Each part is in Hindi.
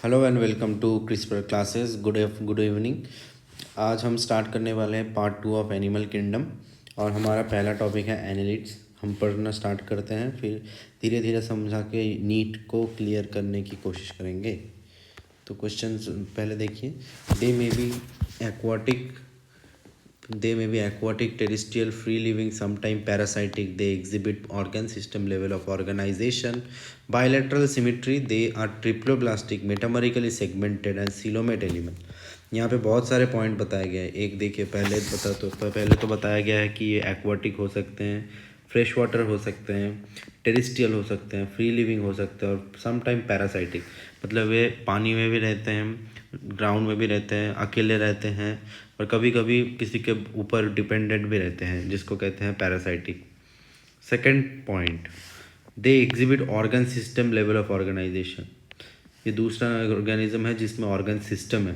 Hello and welcome to Crisper classes. Good evening. आज हम स्टार्ट करने वाले हैं पार्ट 2 ऑफ एनिमल किंगडम और हमारा पहला टॉपिक है एनालिट्स। हम पढ़ना स्टार्ट करते हैं, फिर धीरे धीरे समझा के नीट को क्लियर करने की कोशिश करेंगे। तो क्वेश्चन पहले देखिए। They may be aquatic They may be aquatic, terrestrial, free living, sometime parasitic. They exhibit organ system level of organization, bilateral symmetry. They are triploblastic, metamerically segmented and coelomate element. यहाँ पे बहुत सारे पॉइंट बताए गए हैं। एक देखिए, पहले तो बताया गया है कि ये एक्वाटिक हो सकते हैं, फ्रेश वाटर हो सकते हैं, टेरिस्ट्रियल हो सकते हैं, फ्री लिविंग हो सकते हैं और सम टाइम पैरासाइटिक, मतलब वे पानी में भी रहते हैं, ग्राउंड में भी रहते हैं, अकेले रहते हैं और कभी कभी किसी के ऊपर डिपेंडेंट भी रहते हैं, जिसको कहते हैं parasitic. Second point, they exhibit organ system level of organization. ये दूसरा ऑर्गेनिज्म है जिसमें ऑर्गन सिस्टम है।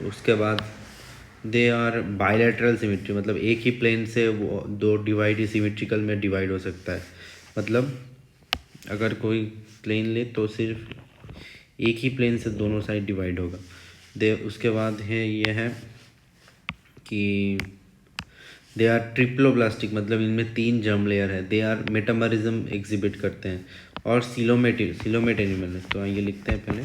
उसके बाद दे आर बायलैटरल सिमेट्री, मतलब एक ही प्लेन से वो दो डिवाइड सिमेट्रिकल में डिवाइड हो सकता है। मतलब अगर कोई प्लेन ले तो सिर्फ एक ही प्लेन से दोनों साइड डिवाइड होगा। उसके बाद है ये है कि दे आर ट्रिप्लोब्लास्टिक, मतलब इनमें 3 जर्म लेयर है। दे आर मेटामरिज्म एग्जिबिट करते हैं और सिलोमेट एनिमल है। तो ये लिखते हैं पहले।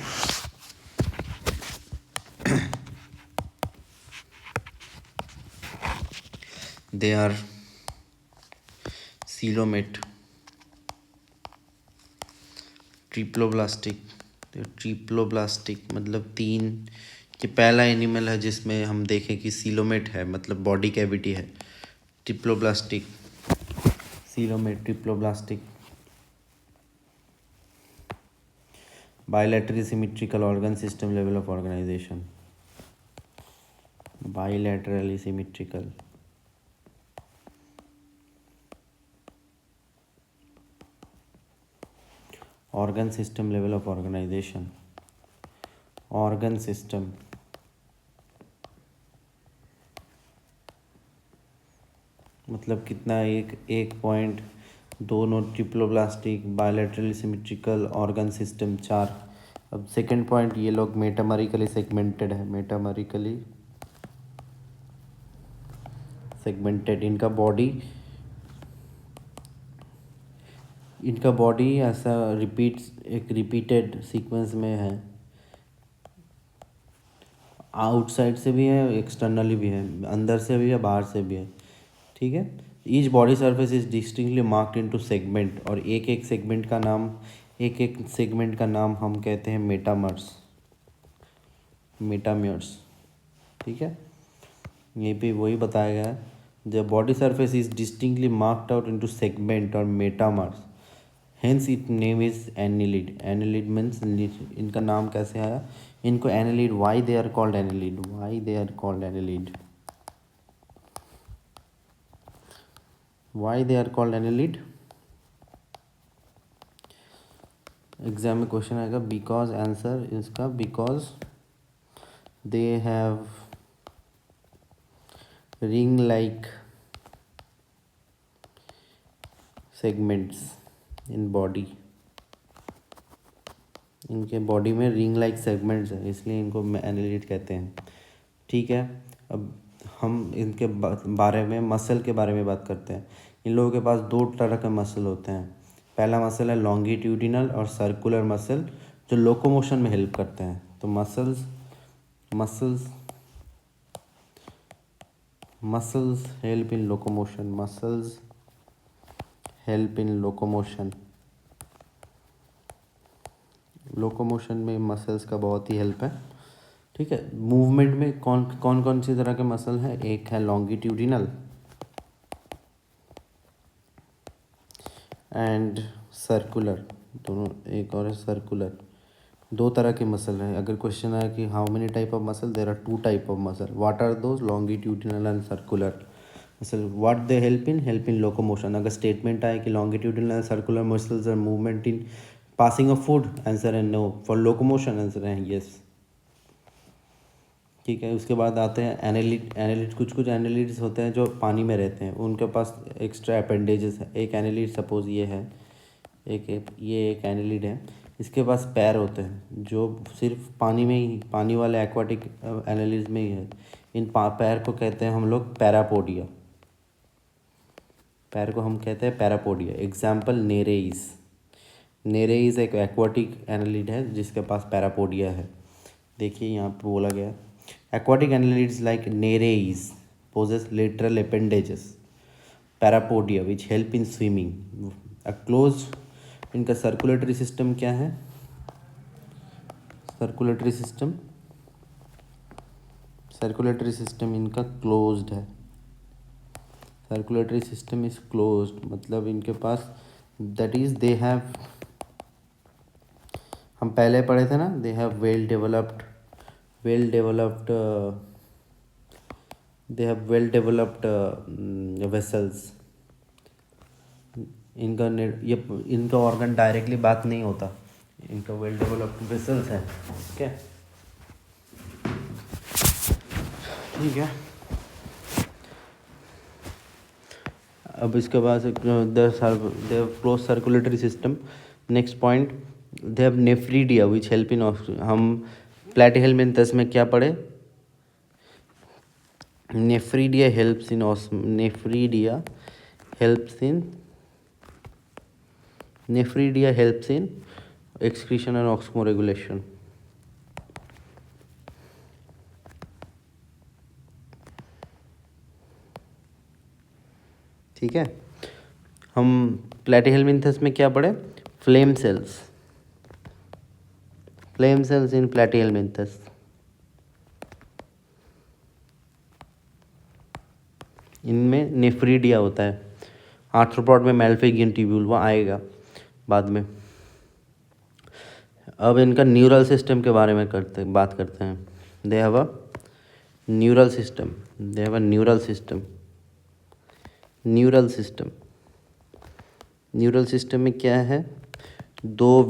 दे आर सिलोमेट ट्रिप्लोब्लास्टिक मतलब 3। ये पहला एनिमल है जिसमें हम देखें कि सिलोमेट है, मतलब बॉडी कैविटी है। Triploblastic, coelomate, triploblastic, bilaterally symmetrical organ system level of organization, bilaterally symmetrical, organ system level of organization, organ system, मतलब कितना, एक पॉइंट, दोनों triploblastic, bilaterally symmetrical, organ system 4। अब सेकंड पॉइंट, ये लोग मेटामरिकली सेगमेंटेड है, मेटामरिकली सेगमेंटेड। इनका बॉडी ऐसा रिपीटेड सीक्वेंस में है, आउटसाइड से भी है, एक्सटर्नली भी है, अंदर से भी है, बाहर से भी है। ठीक है। Each body surface is distinctly marked into segment, और एक एक सेगमेंट का नाम हम कहते हैं मेटामर्स। ठीक है, ये भी वही बताया गया है। The body surface is distinctly marked out into segment और metamers, hence it name is annelid. Annelid means, इनका नाम कैसे आया, इनको annelid, why they are called annelid, why they are called annelid. Exam में क्वेश्चन आएगा, बिकॉज, आंसर इसका because they have ring like segments in body, इनके बॉडी में रिंग लाइक सेगमेंट्स है, इसलिए इनको एनालिट कहते हैं। ठीक है, अब हम इनके बारे में, मसल के बारे में बात करते हैं। इन लोगों के पास 2 तरह के मसल होते हैं। पहला मसल है लॉन्गिट्यूडिनल और सर्कुलर मसल, जो लोकोमोशन में हेल्प करते हैं। तो muscles help in locomotion, locomotion में मसल्स का बहुत ही हेल्प है। ठीक है, मूवमेंट में कौन सी तरह के मसल हैं, एक है लॉन्गिट्यूडिनल एंड सर्कुलर, दोनों, एक और है सर्कुलर। 2 तरह के मसल हैं। अगर क्वेश्चन आया कि how many type of muscle, there are 2 type of muscle, what are those, longitudinal and circular muscle, what they help in locomotion. अगर स्टेटमेंट आए कि longitudinal and circular muscles are movement in passing of food, answer है नो। फॉर लोकोमोशन, आंसर है यस। ठीक है, उसके बाद आते हैं एनालिट। कुछ एनालिट्स होते हैं जो पानी में रहते हैं, उनके पास एक्स्ट्रा अपेंडेजेस है। एक एनालिट सपोज ये है, ये एक एनालिट है, इसके पास पैर होते हैं जो सिर्फ पानी में ही, पानी वाले एक्वाटिक एनालिज में ही है। इन पैर को कहते हैं हम लोग पैरापोडिया। पैर को हम कहते हैं पैरापोडिया। एग्जाम्पल नेरेइस। नेरेइस एक एक्वाटिक एनालिड है जिसके पास पैरापोडिया है। देखिए यहाँ पे बोला गया aquatic annelids like Nereis possess lateral appendages parapodia which help in swimming. Close इनका सर्कुलेटरी सिस्टम क्या है? सर्कुलेटरी सिस्टम इनका क्लोज्ड है। सर्कुलेटरी सिस्टम इज क्लोज्ड मतलब इनके पास दैट इज दे हैव, हम पहले पढ़े थे ना, they have well developed vessels. इनका ऑर्गन डायरेक्टली बात नहीं होता, इनका वेल डेवलप्ड वेसल्स है। ठीक है। अब इसके बाद they have close circulatory system. Next point, they have nephridia which help इन, हम प्लैटीहेल्मिन्थस में क्या पढ़े? Nephridia helps in excretion and osmoregulation. ठीक है। हम प्लैटीहेल्मिन्थस में क्या पढ़े? फ्लेम सेल्स इन प्लैटीहेल्मिन्थस। इनमें नेफ्रीडिया होता है। आर्थ्रोपॉड में मेल्फिगियन ट्यूब्यूल आएगा बाद में। अब इनका न्यूरल सिस्टम के बारे में बात करते हैं। They have a neural system में क्या है? दो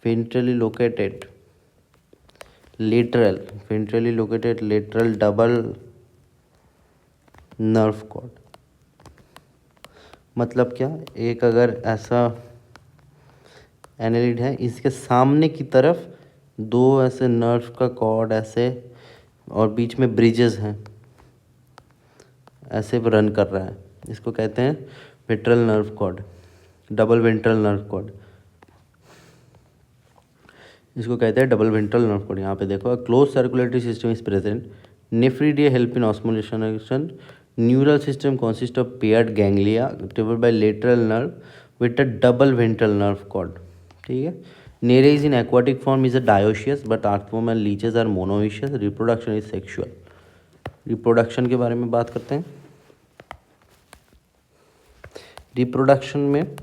ventrally located lateral double nerve cord. मतलब क्या? एक अगर ऐसा एनालिड है, इसके सामने की तरफ दो ऐसे नर्व का कॉर्ड ऐसे और बीच में ब्रिजेस हैं, ऐसे रन कर रहा है। इसको कहते हैं ventral nerve cord, double ventral nerve cord. इसको कहते हैं डबल वेंट्रल नर्व कॉर्ड। यहाँ पे देखो, close circulatory system is present, nephridia help in osmoregulation, neural system consist of paired ganglia ट्रिवर्ड by lateral nerve with a double ventral nerve cord. ठीक है। Nereis in aquatic form is a dioecious but earthworm and leeches are monoecious. Reproduction is sexual. Reproduction के बारे में बात करते हैं। रिप्रोडक्शन में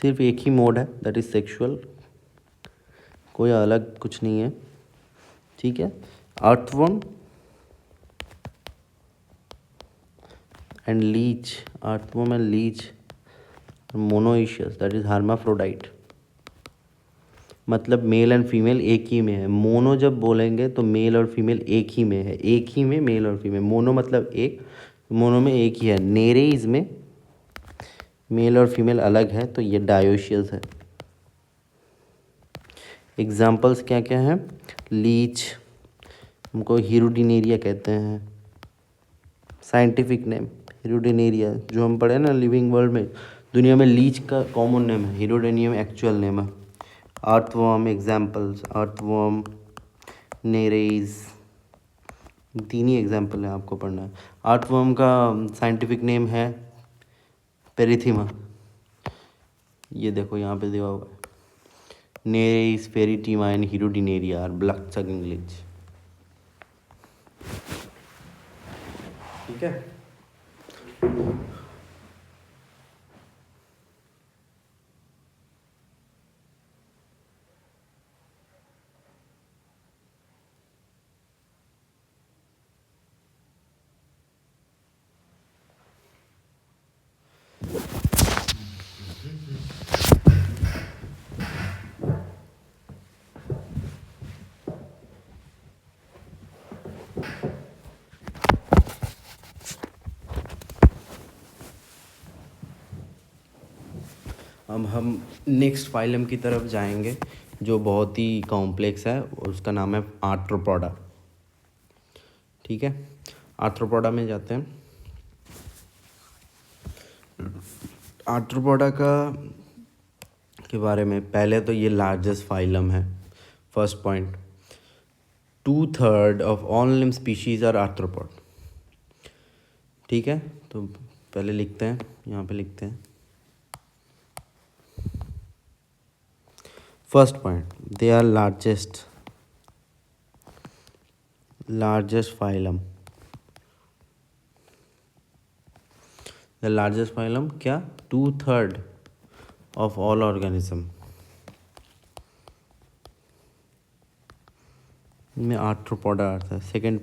सिर्फ एक ही मोड है, दैट इज सेक्सुअल, कोई अलग कुछ नहीं है। ठीक है। Earthworm and Leach monoecious, that is hermaphrodite. मतलब मेल एंड फीमेल एक ही में है। मोनो जब बोलेंगे तो मेल और फीमेल एक ही में है, एक ही में मेल और फीमेल। मोनो मतलब एक, मोनो में एक ही है। नेरेइस में मेल और फीमेल अलग है, तो ये डायोशियस है। एग्जाम्पल्स क्या क्या हैं? लीच, हमको हिरुडिनेरिया कहते हैं, साइंटिफिक नेम हिरुडिनेरिया। जो हम पढ़े ना लिविंग वर्ल्ड में, दुनिया में लीच का कॉमन नेम है, हिरुडिनियम एक्चुअल नेम है। अर्थवर्म एग्जाम्पल्स, अर्थवर्म, नेरेइस, तीन ही एग्जाम्पल है, आपको पढ़ना है। अर्थवर्म का साइंटिफिक नेम है पेरिथीमा, ये देखो यहाँ पे दिया हुआ है। Nereis, Pheretima and Hirudinaria are blood sucking leech. ठीक है। अब हम नेक्स्ट फाइलम की तरफ जाएंगे जो बहुत ही कॉम्प्लेक्स है, उसका नाम है आर्थ्रोपोडा। ठीक है, आर्थ्रोपोडा में जाते हैं। आर्थ्रोपोडा का के बारे में पहले तो ये लार्जेस्ट फाइलम है। First point, 2/3 of all limb species are arthropod. ठीक है, तो पहले लिखते हैं, यहाँ पे लिखते हैं first point, they are largest phylum. The largest phylum क्या? 2/3 ऑफ ऑल ऑर्गेनिज्म में आर्थ्रोपोडा आता है। सेकेंड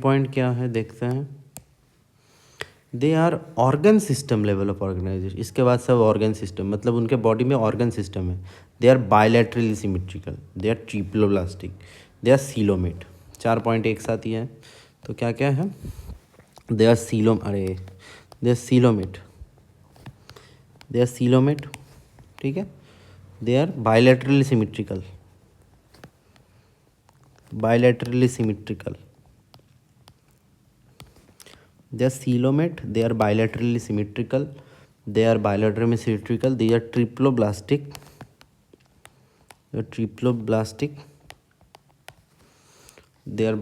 पॉइंट क्या है देखते हैं, they are organ system level of organization. इसके बाद सब ऑर्गन सिस्टम, मतलब उनके बॉडी में ऑर्गन सिस्टम है। They are bilaterally symmetrical, they are triploblastic, they are coelomate. 4 point एक साथ ही है, तो क्या क्या है? दे आर सीलोमेट, ठीक है। They are bilaterally symmetrical, they are coelomate, they are bilaterally symmetrical, they are triploblastic, they are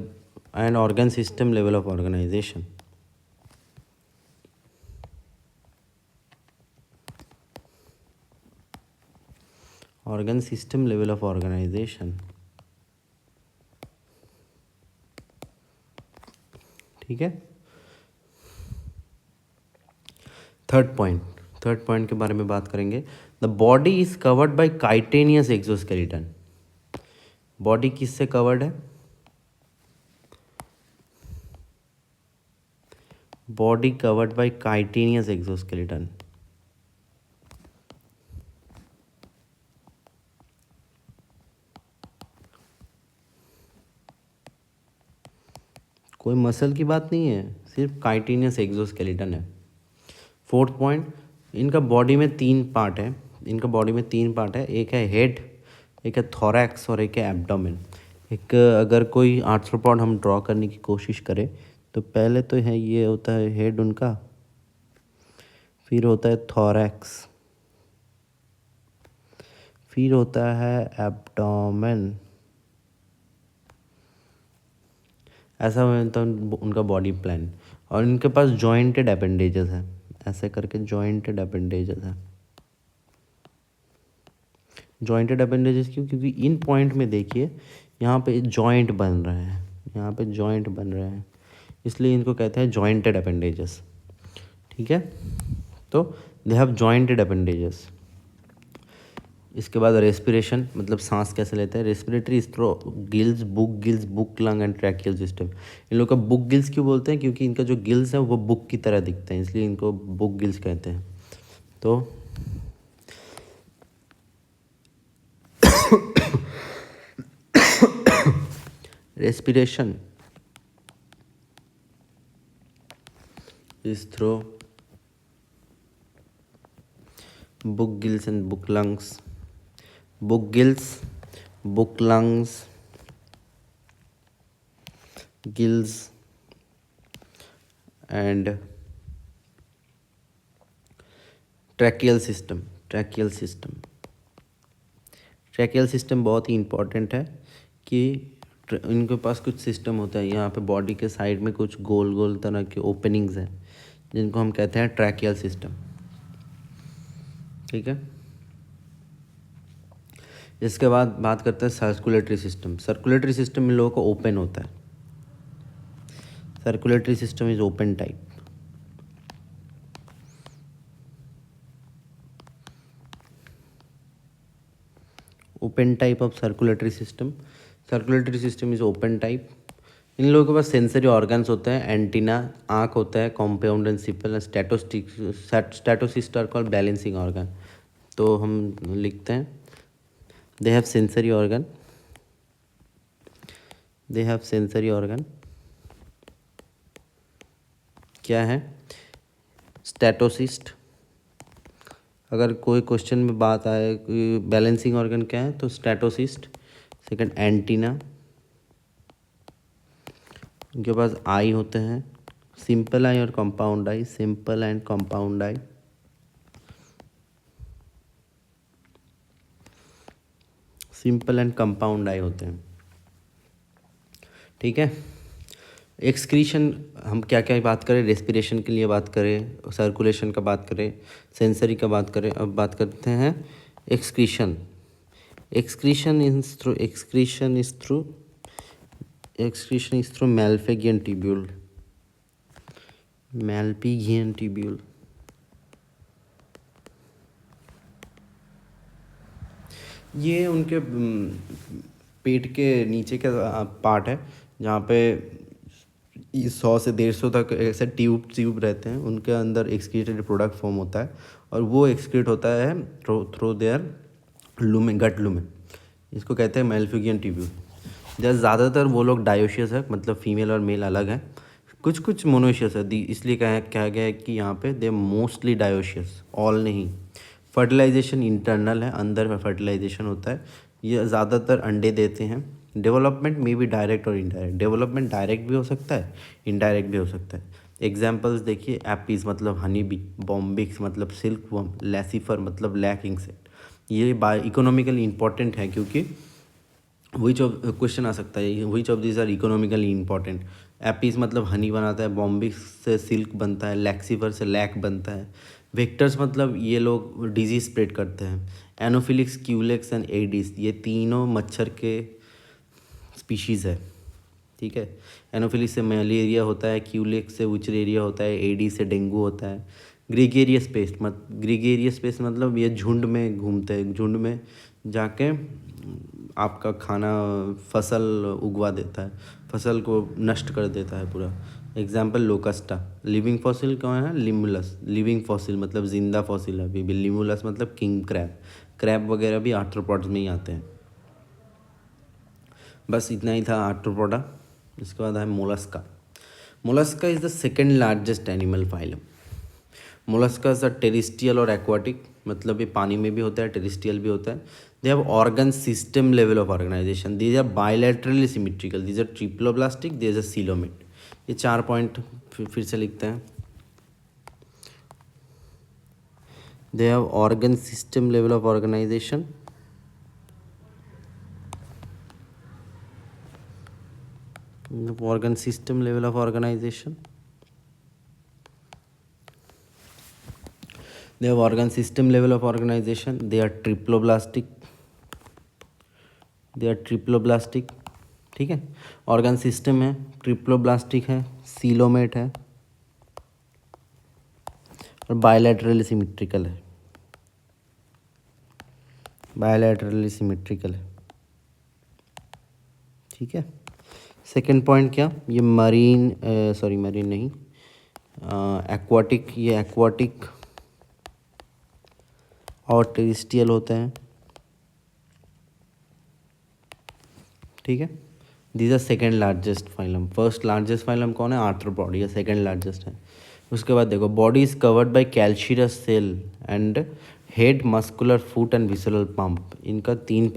an organ system level of organization. Organ system level of organization, ठीक है। थर्ड पॉइंट के बारे में बात करेंगे। The body is covered bye chitinous exoskeleton. Body किससे कवर्ड है? Body covered by chitinous exoskeleton. कोई मसल की बात नहीं है, सिर्फ काइटेनियस एक्सोस्केलेटन है। फोर्थ पॉइंट, इनका बॉडी में तीन पार्ट है। एक है हेड, एक है थोरैक्स और एक है एब्डोमेन। एक अगर कोई आर्थ्रोपॉड हम ड्रॉ करने की कोशिश करें तो पहले तो है ये होता है हेड उनका, फिर होता है थोरैक्स, फिर होता है एब्डोमेन। ऐसा होता है उनका बॉडी प्लान। और इनके पास जॉइंटेड अपेंडेजेस है, ऐसे करके जॉइंटेड अपेंडेजेस है। जॉइंटेड अपेंडेजेस क्यों? क्योंकि इन पॉइंट में देखिए यहाँ पे जॉइंट बन रहे हैं, इसलिए इनको कहते हैं जॉइंटेड अपेंडेजेस। ठीक है, तो दे हैव जॉइंटेड अपेंडेजेस। इसके बाद रेस्पिरेशन, मतलब सांस कैसे लेते हैं। Respiratory through gills, book lung and tracheal system. इन लोग का बुक गिल्स क्यों बोलते हैं? क्योंकि इनका जो गिल्स है वो बुक की तरह दिखते हैं, इसलिए इनको बुक गिल्स कहते हैं। तो respiration is through book gills and book lungs. Book gills, book lungs, gills and tracheal system. Tracheal system बहुत ही इम्पॉर्टेंट है कि इनके पास कुछ सिस्टम होता है। यहाँ पे बॉडी के साइड में कुछ गोल गोल तरह के ओपनिंग्स हैं जिनको हम कहते हैं ट्रैकियल सिस्टम। ठीक है, इसके बाद बात करते हैं सर्कुलेटरी सिस्टम। सर्कुलेटरी सिस्टम इन लोगों को ओपन होता है। Circulatory system is open type. Open type of circulatory system is open type. इन लोगों के पास सेंसरी ऑर्गन्स होते हैं। एंटीना, आँख होता है, compound and simple, statocyst are called balancing organ. तो हम लिखते हैं दे हैव सेंसरी ऑर्गन। क्या है? स्टैटोसिस्ट, अगर कोई क्वेश्चन में बात आए बैलेंसिंग ऑर्गन क्या है, तो स्टैटोसिस्ट, सेकंड एंटीना, उनके पास आई होते हैं, सिंपल आई और compound eye, simple and compound eye. Simple and compound eye होते हैं, ठीक है। एक्सक्रीशन हम क्या क्या बात करें, रेस्पिरेशन के लिए बात करें, सर्कुलेशन का बात करें, सेंसरी का बात करें। अब बात करते हैं excretion. Excretion is through Malpighian tubule. ये उनके पेट के नीचे का पार्ट है, जहाँ पे 100 से 150 तक ऐसे ट्यूब रहते हैं, उनके अंदर एक्सक्रीटेड प्रोडक्ट फॉर्म होता है, और वो एक्सक्रीट होता है through their lumen, gut lumen. इसको कहते हैं मैल्पिघियन ट्यूब्यूल। जैसे ज़्यादातर वो लोग डायोशियस है, मतलब फीमेल और मेल अलग है, कुछ कुछ मोनोशियस है, इसलिए कहा गया है कि यहाँ पे दे मोस्टली डायोशियस, ऑल नहीं। फर्टिलाइजेशन इंटरनल है, अंदर फर्टिलाइजेशन होता है, ये ज़्यादातर अंडे देते हैं। डेवलपमेंट में भी डायरेक्ट और इनडायरेक्ट, डेवलपमेंट डायरेक्ट भी हो सकता है, इनडायरेक्ट भी हो सकता है। एग्जाम्पल्स देखिए, एपीज मतलब हनी बी, बॉम्बिक्स मतलब सिल्क वर्म, लैसिफर मतलब लैक इंसेक्ट। ये इकोनॉमिकली इंपॉर्टेंट है, क्योंकि विच ऑफ क्वेश्चन आ सकता है, which of this are economically important. Apis मतलब हनी बनाता है, बॉम्बिक्स से सिल्क बनता है, लैक्सीफर से लैक बनता है। वेक्टर्स मतलब ये लोग डिजीज स्प्रेड करते हैं। एनोफिलिक्स, क्यूलेक्स एंड एडिस, ये तीनों मच्छर के स्पीशीज़ है, ठीक है। एनोफिलिक्स से मलेरिया होता है, क्यूलेक्स से उचरेरिया होता है, एडी से डेंगू होता है। ग्रीगेरियस पेस्ट मतलब ये झुंड में घूमते हैं, झुंड में जाके आपका खाना फसल उगवा देता है, फसल को नष्ट कर देता है पूरा। एग्जाम्पल लोकस्टा। लिविंग फॉसिल कौन है, लिमुलस। लिविंग फॉसिल मतलब जिंदा फॉसिल है अभी भी। लिमुलस मतलब किंग क्रैब, क्रैब वगैरह भी आर्थ्रोपॉड्स में ही आते हैं। बस इतना ही था आर्थ्रोपोडा। इसके बाद है Mollusca. Mollusca is the second largest animal phylum. Mollusca is terrestrial और एक्वाटिक, मतलब ये पानी में भी होता है, टेरिस्ट्रियल भी होता है। They have organ system level of organization, these are bilaterally symmetrical, these are triploblastic, these are coelomate. ये 4 पॉइंट फिर से लिखते हैं। They have organ system level of organization, organ system level of organization. They have organ system level of organization. They are triploblastic. ठीक है। ऑर्गन सिस्टम है, ट्रिप्लोब्लास्टिक है, सीलोमेट है और बायलैटरली सिमेट्रिकल है। ठीक है। सेकेंड पॉइंट क्या, ये मरीन नहीं, एक्वाटिक, ये एक्वाटिक और टेरिस्ट्रियल होते हैं, ठीक है। These are second largest phylum. First largest phylum कौन है, आर्थ्रोपॉड, ये सेकेंड लार्जेस्ट है। उसके बाद देखो, body is covered by calcareous shell and head, muscular, foot and visceral hump. इनका 3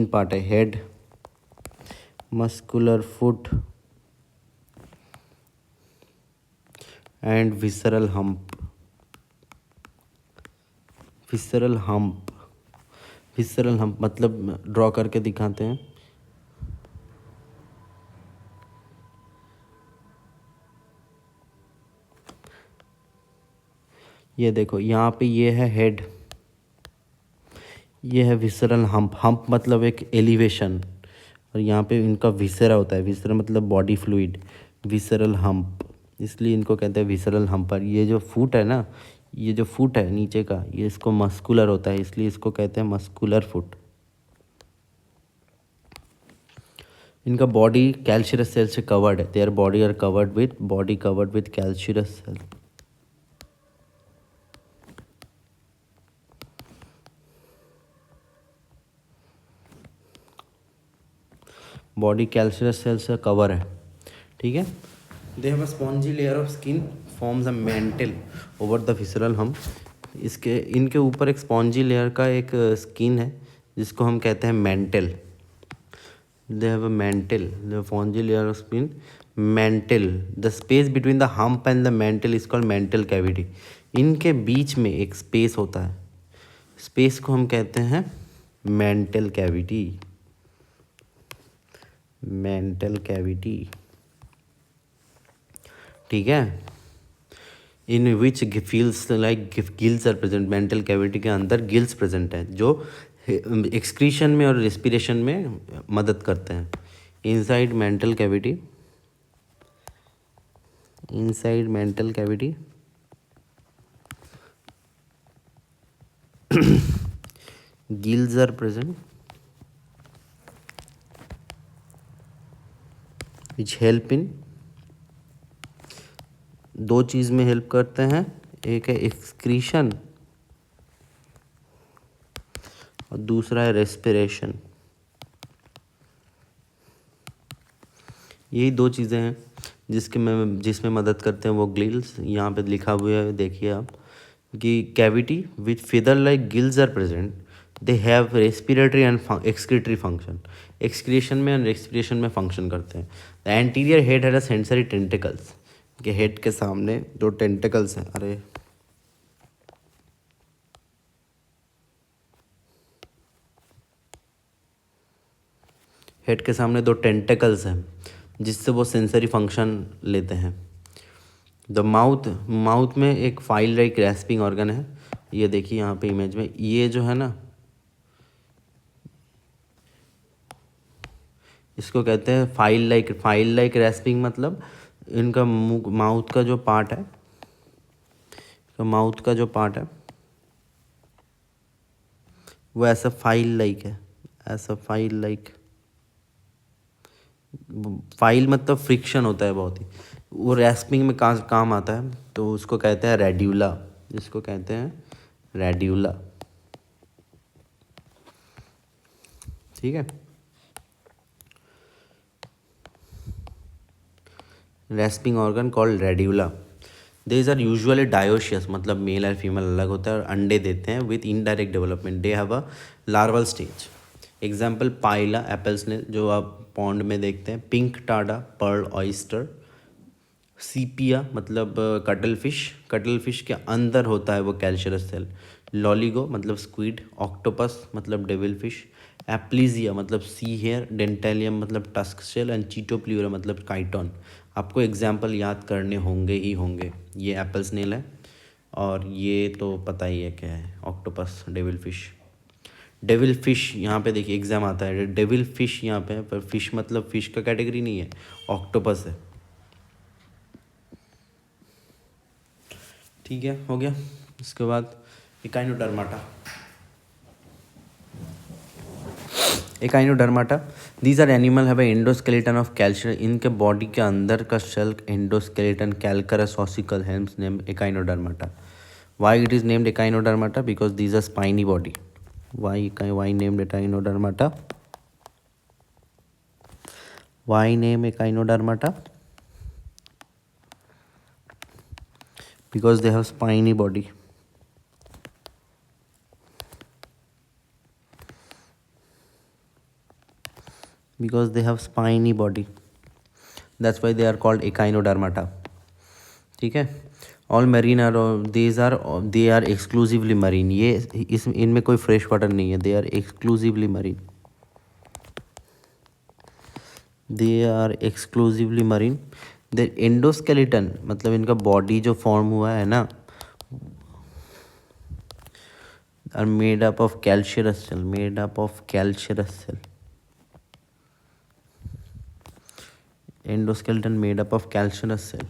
पार्ट है, head, muscular, foot and visceral hump. Visceral hump मतलब ड्रॉ करके दिखाते हैं। ये देखो, यहाँ पे ये है हेड, ये है विसरल हम्प मतलब एक एलिवेशन, और यहाँ पे इनका विसरा होता है, विसरा मतलब बॉडी फ्लूइड, विसरल हम्प, इसलिए इनको कहते हैं विसरल हम्पर। ये जो फुट है ना, ये जो फुट है नीचे का, ये इसको मस्कुलर होता है, इसलिए इसको कहते हैं मस्कुलर फुट। इनका बॉडी कैल्शियस सेल से कवर्ड है, their body are covered with calcareous shell. Body calcareous shell से कवर है, ठीक है। They have a spongy layer of skin forms a mantle over the visceral hump इनके ऊपर एक स्पॉन्जी लेयर का एक स्किन है जिसको हम कहते हैं mental. They have a mental, the spongy layer of skin mental. The space between the hump and the mental is called mantle cavity. इनके बीच में एक स्पेस होता है, स्पेस को हम कहते हैं मेंटल कैविटी। मेंटल कैविटी, ठीक है। In which feels like gills are present. Mantle cavity के अंदर गिल्स प्रेजेंट है जो एक्सक्रीशन में और रेस्पिरेशन में मदद करते हैं। Inside mantle cavity, inside mantle cavity gills are present which help in, दो चीज़ में हेल्प करते हैं, एक है एक्सक्रीशन और दूसरा है रेस्पिरेशन। यही दो चीज़ें हैं जिसमें मदद करते हैं वो गिल्स। यहाँ पे लिखा हुआ है, देखिए आप कि cavity with feather like gills are present, they have respiratory and excretory function. Excretion में और रेस्पिरेशन में फंक्शन करते हैं। The anterior head had a sensory tentacles, के हेड के सामने जो टेंटिकल्स हैं, अरे हेड के सामने दो टेंटिकल्स हैं जिससे वो सेंसरी फंक्शन लेते हैं। द माउथ में एक फाइल लाइक रेस्पिंग ऑर्गन है। ये देखिए यहाँ पे इमेज में, ये जो है ना इसको कहते हैं फाइल लाइक रेस्पिंग। मतलब इनका माउथ का जो पार्ट है, माउथ का जो पार्ट है वो ऐसा फाइल लाइक है, ऐसा फाइल लाइक। फाइल मतलब फ्रिक्शन होता है बहुत ही, वो रेस्पिंग में काम आता है, तो उसको कहते हैं रेड्यूला। इसको कहते हैं रेड्यूला, ठीक है। Rasping organ called radula. These are usually dioecious, मतलब मेल और फीमेल अलग होता है और अंडे देते हैं with indirect development. They have a larval stage. Example Pila apple snail जो आप पॉन्ड में देखते हैं, Pinctada pearl oyster, Sepia मतलब कटल फिश के अंदर होता है वो कैल्शियस सेल। लॉलीगो मतलब स्क्विड, ऑक्टोपस मतलब डेविल फिश, एप्लीजिया मतलब सी हेयर, डेंटेलियम मतलब टस्क शेल एंड चीटोप्ल्यूरा मतलब काइटोन। आपको एग्जाम्पल याद करने होंगे ही होंगे। ये एप्पल स्नेल है और ये तो पता ही है क्या है, octopus, devil fish. Devil fish यहाँ पे देखिए एग्जाम आता है, डेविल फिश यहाँ पे, पर फिश मतलब फिश का कैटेगरी नहीं है, ऑक्टोपस है, ठीक है। हो गया। इसके बाद Echinodermata. Echinodermata, these are animal have endoskeleton of calcium. इनके बॉडी के अंदर का shell endoskeleton calcareous ossicle, helms name Echinodermata. Why it is named Echinodermata? Because these are spiny body. Why named Echinodermata? Why name Echinodermata? because they have spiny body. Because they have spiny body, that's why they are called echinodermata, ठीक है। All marine are, they are exclusively marine. ये इनमें कोई फ्रेश वाटर नहीं है, they are exclusively marine, they are exclusively marine. They endoskeleton मतलब इनका बॉडी जो फॉर्म हुआ है ना, are made up of calcious shell, made up of calcious shell. Endoskeleton made up of calcious shell,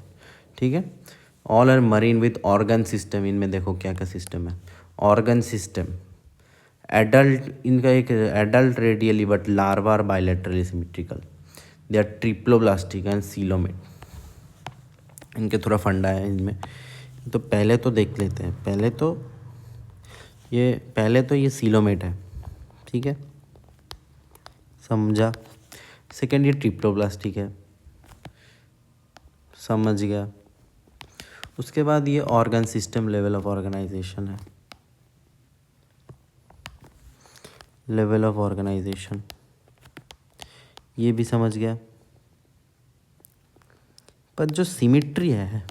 ठीक है। All are marine with organ system. इनमें देखो क्या क्या सिस्टम है, ऑर्गन सिस्टम। एडल्ट, इनका एक adult radially but larva bilaterally symmetrical. They are triploblastic and coelomate. इनके थोड़ा फंडा है इनमें, तो पहले तो देख लेते हैं। पहले तो ये सीलोमेट है, ठीक है, समझा। सेकेंड ये ट्रिप्लोब्लास्टिक है, समझ गया। उसके बाद ये organ system level of organization है, लेवल ऑफ ऑर्गेनाइजेशन, ये भी समझ गया। पर जो सिमिट्री है,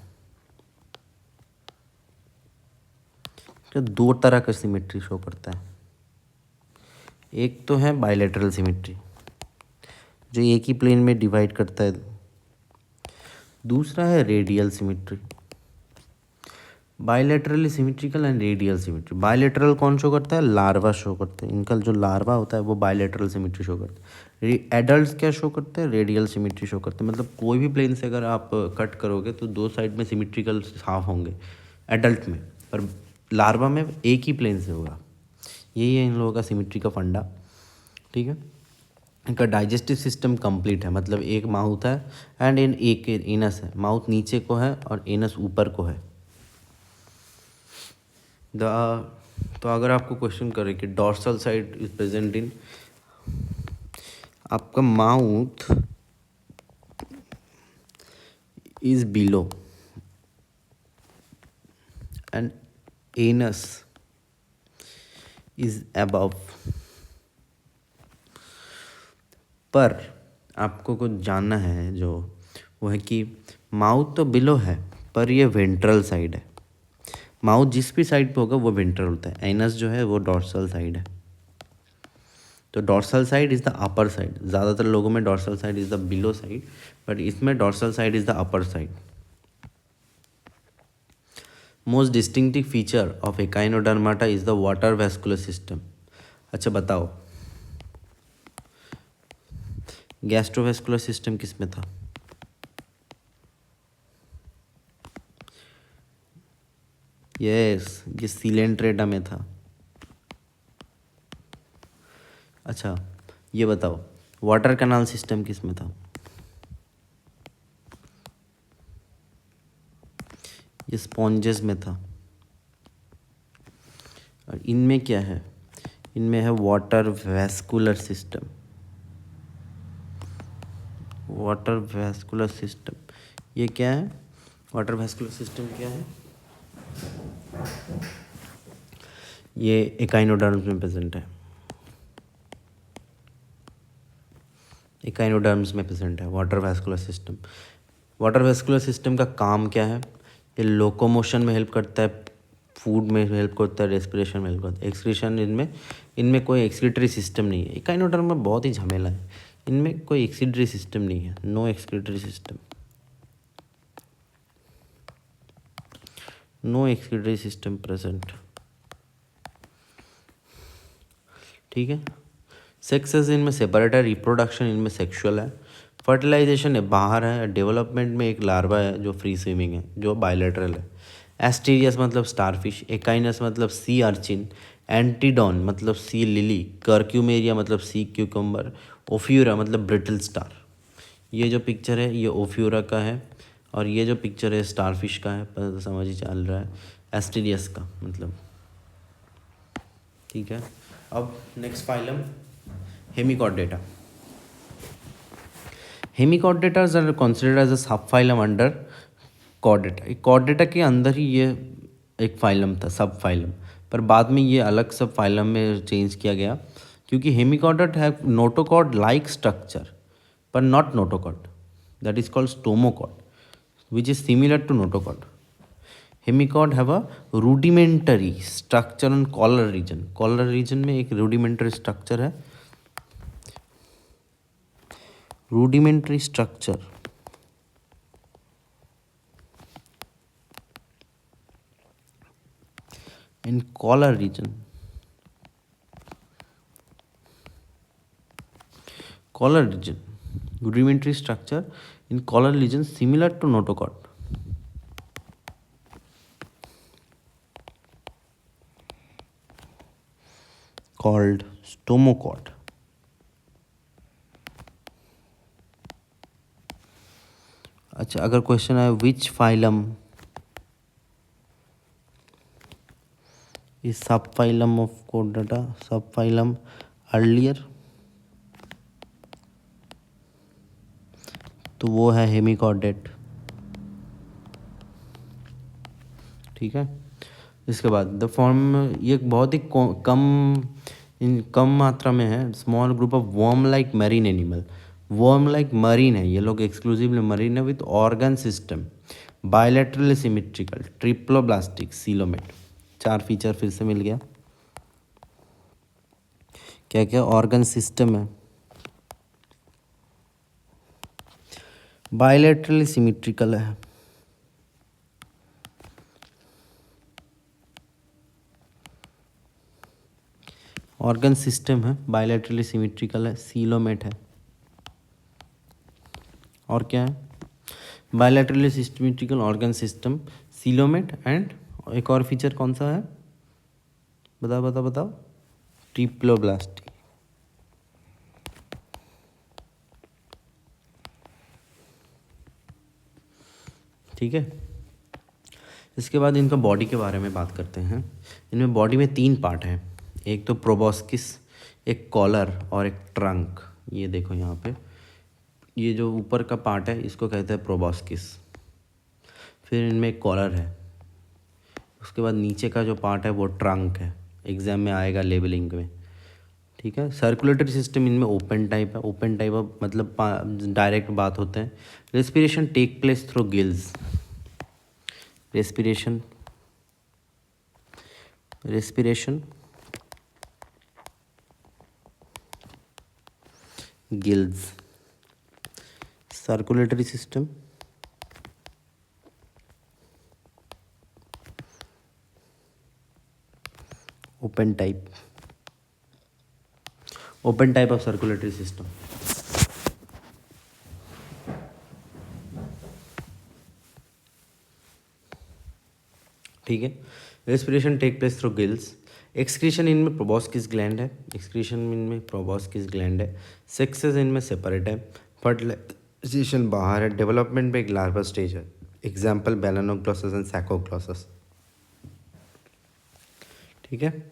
तो दो तरह का सिमिट्री शो करता है। एक तो है बायलैटरल सिमिट्री, जो एक ही प्लेन में डिवाइड करता है। दूसरा है radial symmetry. Bilaterally symmetrical and radial symmetry. Bilateral कौन शो करता है? लार्वा शो करते हैं। इनका जो लार्वा होता है वो बायलैटरल सिमिट्री शो करते हैं। एडल्ट क्या शो करते हैं? रेडियल सिमिट्री शो करते हैं। मतलब कोई भी प्लेन से अगर आप कट करोगे तो दो साइड में सिमिट्रिकल हाफ होंगे एडल्ट में, पर लार्वा में एक ही प्लेन से होगा। यही है इन लोगों का सिमिट्री का फंडा। ठीक है, इनका डाइजेस्टिव सिस्टम कंप्लीट है, मतलब एक माउथ है एंड एक एनस है। माउथ नीचे को है और एनस ऊपर को है। तो अगर आपको क्वेश्चन करे कि dorsal side is present in, आपका mouth is below and anus is above. पर आपको कुछ जानना है, जो वो है कि माउथ तो बिलो है पर ये वेंट्रल साइड है। माउथ जिस भी साइड पे होगा वो वेंट्रल होता है। एनस जो है वो डॉर्सल साइड है। तो dorsal side is the upper side. ज़्यादातर लोगों में dorsal side is the below side, but इसमें dorsal side is the upper side. Most distinctive feature of Echinodermata is the water vascular system. अच्छा बताओ, गैस्ट्रोवैस्कुलर सिस्टम किस में था? यस, ये सीलेंट्रेटा में था। अच्छा ये बताओ, वाटर कैनाल सिस्टम किस में था? ये स्पॉन्जेस में था। और इनमें क्या है? इनमें है water vascular system. Water vascular system ये क्या है? वाटर वैस्कुलर सिस्टम क्या है? ये एकाइनोडर्म्स में प्रेजेंट है। एकाइनोडर्म्स में प्रेजेंट है water vascular system. Water vascular system का काम क्या है? ये लोकोमोशन में हेल्प करता है, फूड में हेल्प करता है, रेस्पिरेशन में हेल्प करता है। एक्सक्रीशन इनमें कोई एक्सक्रीटरी सिस्टम नहीं है। एकाइनोडर्म में बहुत ही झमेला है, इनमें कोई एक्सक्रीटरी सिस्टम नहीं है। No excretory system, no excretory system present. ठीक है, सेक्सेस इनमें सेपरेट है, रिप्रोडक्शन इनमें सेक्सुअल है, फर्टिलाइजेशन है बाहर है, डेवलपमेंट में एक लार्वा है जो फ्री स्विमिंग है, जो बायलैटरल है। एस्टीरियस मतलब स्टारफिश, एकाइनस मतलब सी अर्चिन, एंटीडॉन मतलब सी लिली, कर्क्यूमेरिया मतलब सी क्यूकम्बर, ओफ्यूरा मतलब ब्रिटल स्टार। ये जो पिक्चर है ये ओफ्यूरा का है और ये जो पिक्चर है स्टारफिश का है, पर समझ ही चल रहा है, एस्टीरियस का मतलब। ठीक है, अब next phylum Hemichordata. Hemichordates are considered as a sub phylum under Chordata. Chordata के अंदर ही ये एक फाइलम था, सब फाइलम, पर बाद में ये अलग सब फाइलम में चेंज किया गया, क्योंकि hemichordate have notochord like structure पर not notochord, that is called stomochord which is similar to notochord. Hemichord have a rudimentary structure on collar region. Collar region में एक रूडिमेंटरी स्ट्रक्चर है, rudimentary structure in collar region. Collar region, rudimentary structure in collar region similar to notochord. Called stomochord. अच्छा, अगर क्वेश्चन है विच फाइलम इज सब फाइलम ऑफ कॉर्डेटा, सब फाइलम अर्लियर, तो वो है हेमिकॉर्डेट। ठीक है। इसके बाद द फॉर्म, ये बहुत ही कम मात्रा में है। Small group of worm like marine animal, worm like marine है ये लोग, एक्सक्लूसिवली मरीन है, with organ system, bilateral symmetrical, triploblastic, coelomate. 4 feature फिर से मिल गया। क्या क्या ऑर्गन सिस्टम है, बायलैटरल सिमेट्रिकल है, ऑर्गन सिस्टम है, बायलैटरली सिमेट्रिकल है, सीलोमेट है, और क्या है, bilaterally symmetrical, organ system, coelomate, and एक और फीचर कौन सा है, बताओ बताओ बताओ, ट्रिप्लोब्लास्टी। ठीक है। इसके बाद इनका बॉडी के बारे में बात करते हैं। इनमें बॉडी में 3 पार्ट हैं, एक तो प्रोबॉस्किस, एक कॉलर और एक ट्रंक। ये देखो यहाँ पे, ये जो ऊपर का पार्ट है इसको कहते हैं प्रोबॉस्किस। फिर इनमें एक कॉलर है, उसके बाद नीचे का जो पार्ट है वो ट्रंक है, एग्जाम में आएगा लेबलिंग में। ठीक है। सर्कुलेटरी सिस्टम इनमें ओपन टाइप है, ओपन टाइप ऑफ मतलब डायरेक्ट बात होते हैं। Respiration take place through gills, respiration gills. Circulatory system open type of circulatory system. ठीक है। Respiration take place through gills. Excretion इनमें प्रोबॉस्किस ग्लैंड है, सेक्सेस इनमें सेपरेट है, फर्टिलाइजेशन बाहर है, डेवलपमेंट में एक लार्वा स्टेज है, एग्जाम्पल बेलानोग्लोसस एंड सैकोग्लोसस। ठीक है।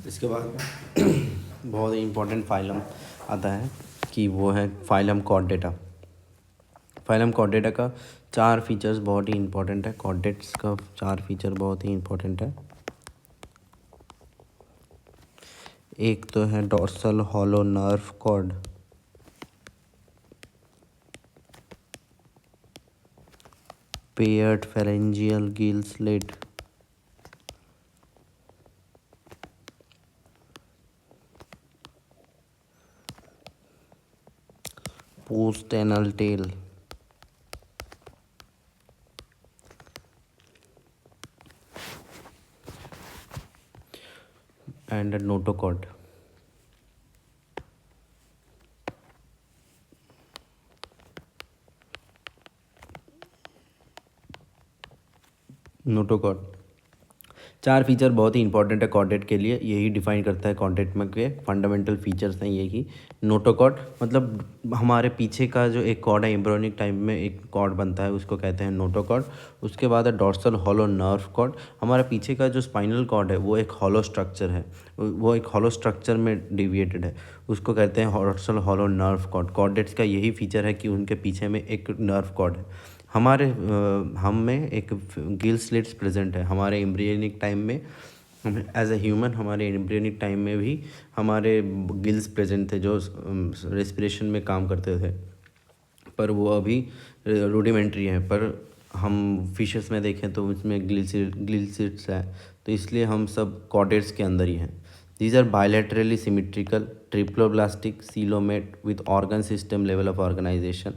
इसके बाद बहुत ही इम्पोर्टेंट फाइलम आता है कि वो है फाइलम कॉर्डेटा। फाइलम कॉर्डेटा का 4 फीचर्स बहुत ही इंपॉर्टेंट है। कॉर्डेट्स का 4 फीचर बहुत ही इंपॉर्टेंट है। एक तो है dorsal hollow nerve cord, paired pharyngeal Gill slit, post anal tail, and a notochord. Notochord 4 feature बहुत ही इंपॉर्टेंट है कॉर्डेट के लिए, यही डिफाइन करता है कॉर्डेट में के फंडामेंटल फीचर्स हैं यही। नोटोकॉर्ड मतलब हमारे पीछे का जो एक कॉर्ड है, एम्ब्रियोनिक टाइम में एक कॉर्ड बनता है उसको कहते हैं नोटोकॉर्ड। उसके बाद है डॉर्सल हॉलो नर्व कॉर्ड। हमारा पीछे का जो स्पाइनल कॉर्ड है वो एक हॉलो स्ट्रक्चर है, वो एक हॉलो स्ट्रक्चर में डिविएटेड है, उसको कहते हैं dorsal hollow nerve cord. Chordates का यही फीचर है कि उनके पीछे में एक नर्व कॉर्ड है। हमारे हम में एक गिल स्लिट्स प्रेजेंट है हमारे एम्ब्रियोनिक टाइम में। एज ए ह्यूमन हमारे एम्ब्रियोनिक टाइम में भी हमारे गिल्स प्रेजेंट थे जो रेस्पिरेशन में काम करते थे, पर वो अभी रूडिमेंट्री है। पर हम फिशेस में देखें तो उसमें ग्लिल्सिट्स है, तो इसलिए हम सब कॉर्डेट्स के अंदर ही हैं। These are bilaterally symmetrical, triploblastic, coelomate with organ system level of organisation.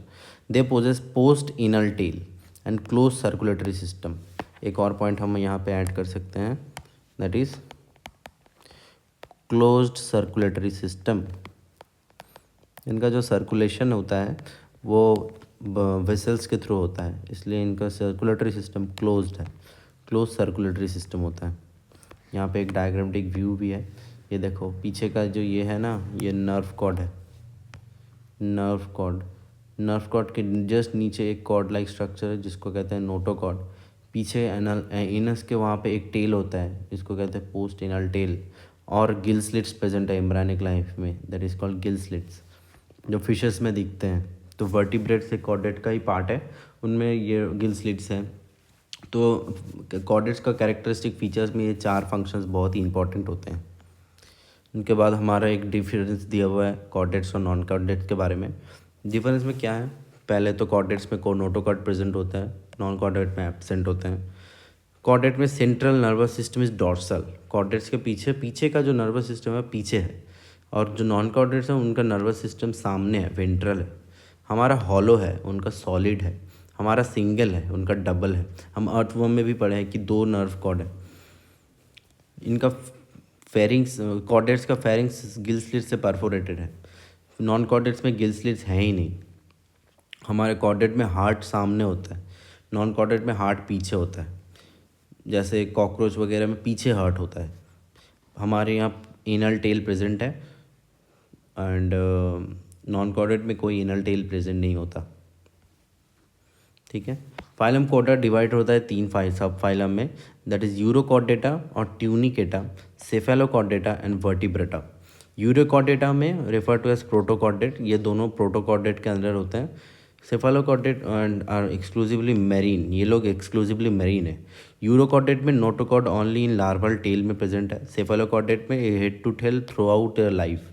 They possess post anal tail and closed circulatory system. एक और पॉइंट हम यहाँ पे ऐड कर सकते हैं, that is closed circulatory system. इनका जो सर्कुलेशन होता है वो वेसल्स के थ्रू होता है, इसलिए इनका सर्कुलेटरी सिस्टम क्लोज्ड है, क्लोज सर्कुलेटरी सिस्टम होता है। यहाँ पे एक डायग्रामेटिक व्यू भी है, ये देखो पीछे का जो ये है ना, ये नर्व कॉर्ड है। नर्व कॉर्ड के जस्ट नीचे एक कॉर्ड लाइक स्ट्रक्चर है जिसको कहते हैं नोटोकॉर्ड। पीछे एनल इनस के वहाँ पे एक टेल होता है जिसको कहते हैं पोस्ट एनल टेल, और गिल स्लिट्स प्रेजेंट है एम्ब्रियोनिक लाइफ में, that is called gill slits, जो फिशेस में दिखते हैं। तो वर्टिब्रेट से कॉर्डेट का ही पार्ट है उनमें ये गिल स्लिट्स हैं। तो कॉर्डेट्स का कैरेक्टरिस्टिक फीचर्स में ये 4 फंक्शंस बहुत ही इंपॉर्टेंट होते हैं। उनके बाद हमारा एक डिफरेंस दिया हुआ है कॉर्डेट्स और नॉन कॉर्डेट्स के बारे में। डिफरेंस में क्या है, पहले तो कॉर्डेट्स में नोटोकॉर्ड प्रेजेंट होता है, नॉन कॉर्डेट में एब्सेंट होते हैं। कॉर्डेट में central nervous system is dorsal, chordates के पीछे का जो नर्वस सिस्टम है पीछे है, और जो नॉन कॉर्डेट्स हैं उनका नर्वस सिस्टम सामने है, वेंट्रल है। हमारा हॉलो है, उनका सॉलिड है। हमारा सिंगल है, उनका डबल है। हम अर्थवर्म में भी पढ़े हैं कि 2 नर्व कॉर्ड है। इनका फेरिंग्स, कॉर्डेट्स का फेरिंग्स गिल स्लिट से परफोरेटेड है। नॉन कॉर्डेट्स में गिल स्लिट्स हैं ही नहीं। हमारे कॉर्डेट में हार्ट सामने होता है, नॉन कॉर्डेट में हार्ट पीछे होता है। जैसे कॉकरोच वगैरह में पीछे हार्ट होता है, हमारे यहाँ एनल टेल प्रेजेंट है, एंड नॉन कॉर्डेट में कोई एनल टेल प्रेजेंट नहीं होता। ठीक है। फाइलम कोडा डिवाइड होता है 3 सब फाइलम में, दैट इज यूरोकॉर्डेटा और Tunicata, Cephalochordata and Vertebrata. Urochordata में रेफर टू एज प्रोटोकॉर्डेट, ये दोनों प्रोटोकॉर्डेट के अंदर होते हैं। Cephalochordate and are exclusively marine, ये लोग एक्सक्लूसिवली मेरीन है। यूरोकॉर्डेट में notochord only in larval tail में प्रेजेंट है। सेफेलोकॉर्डेट में head to tail throughout life.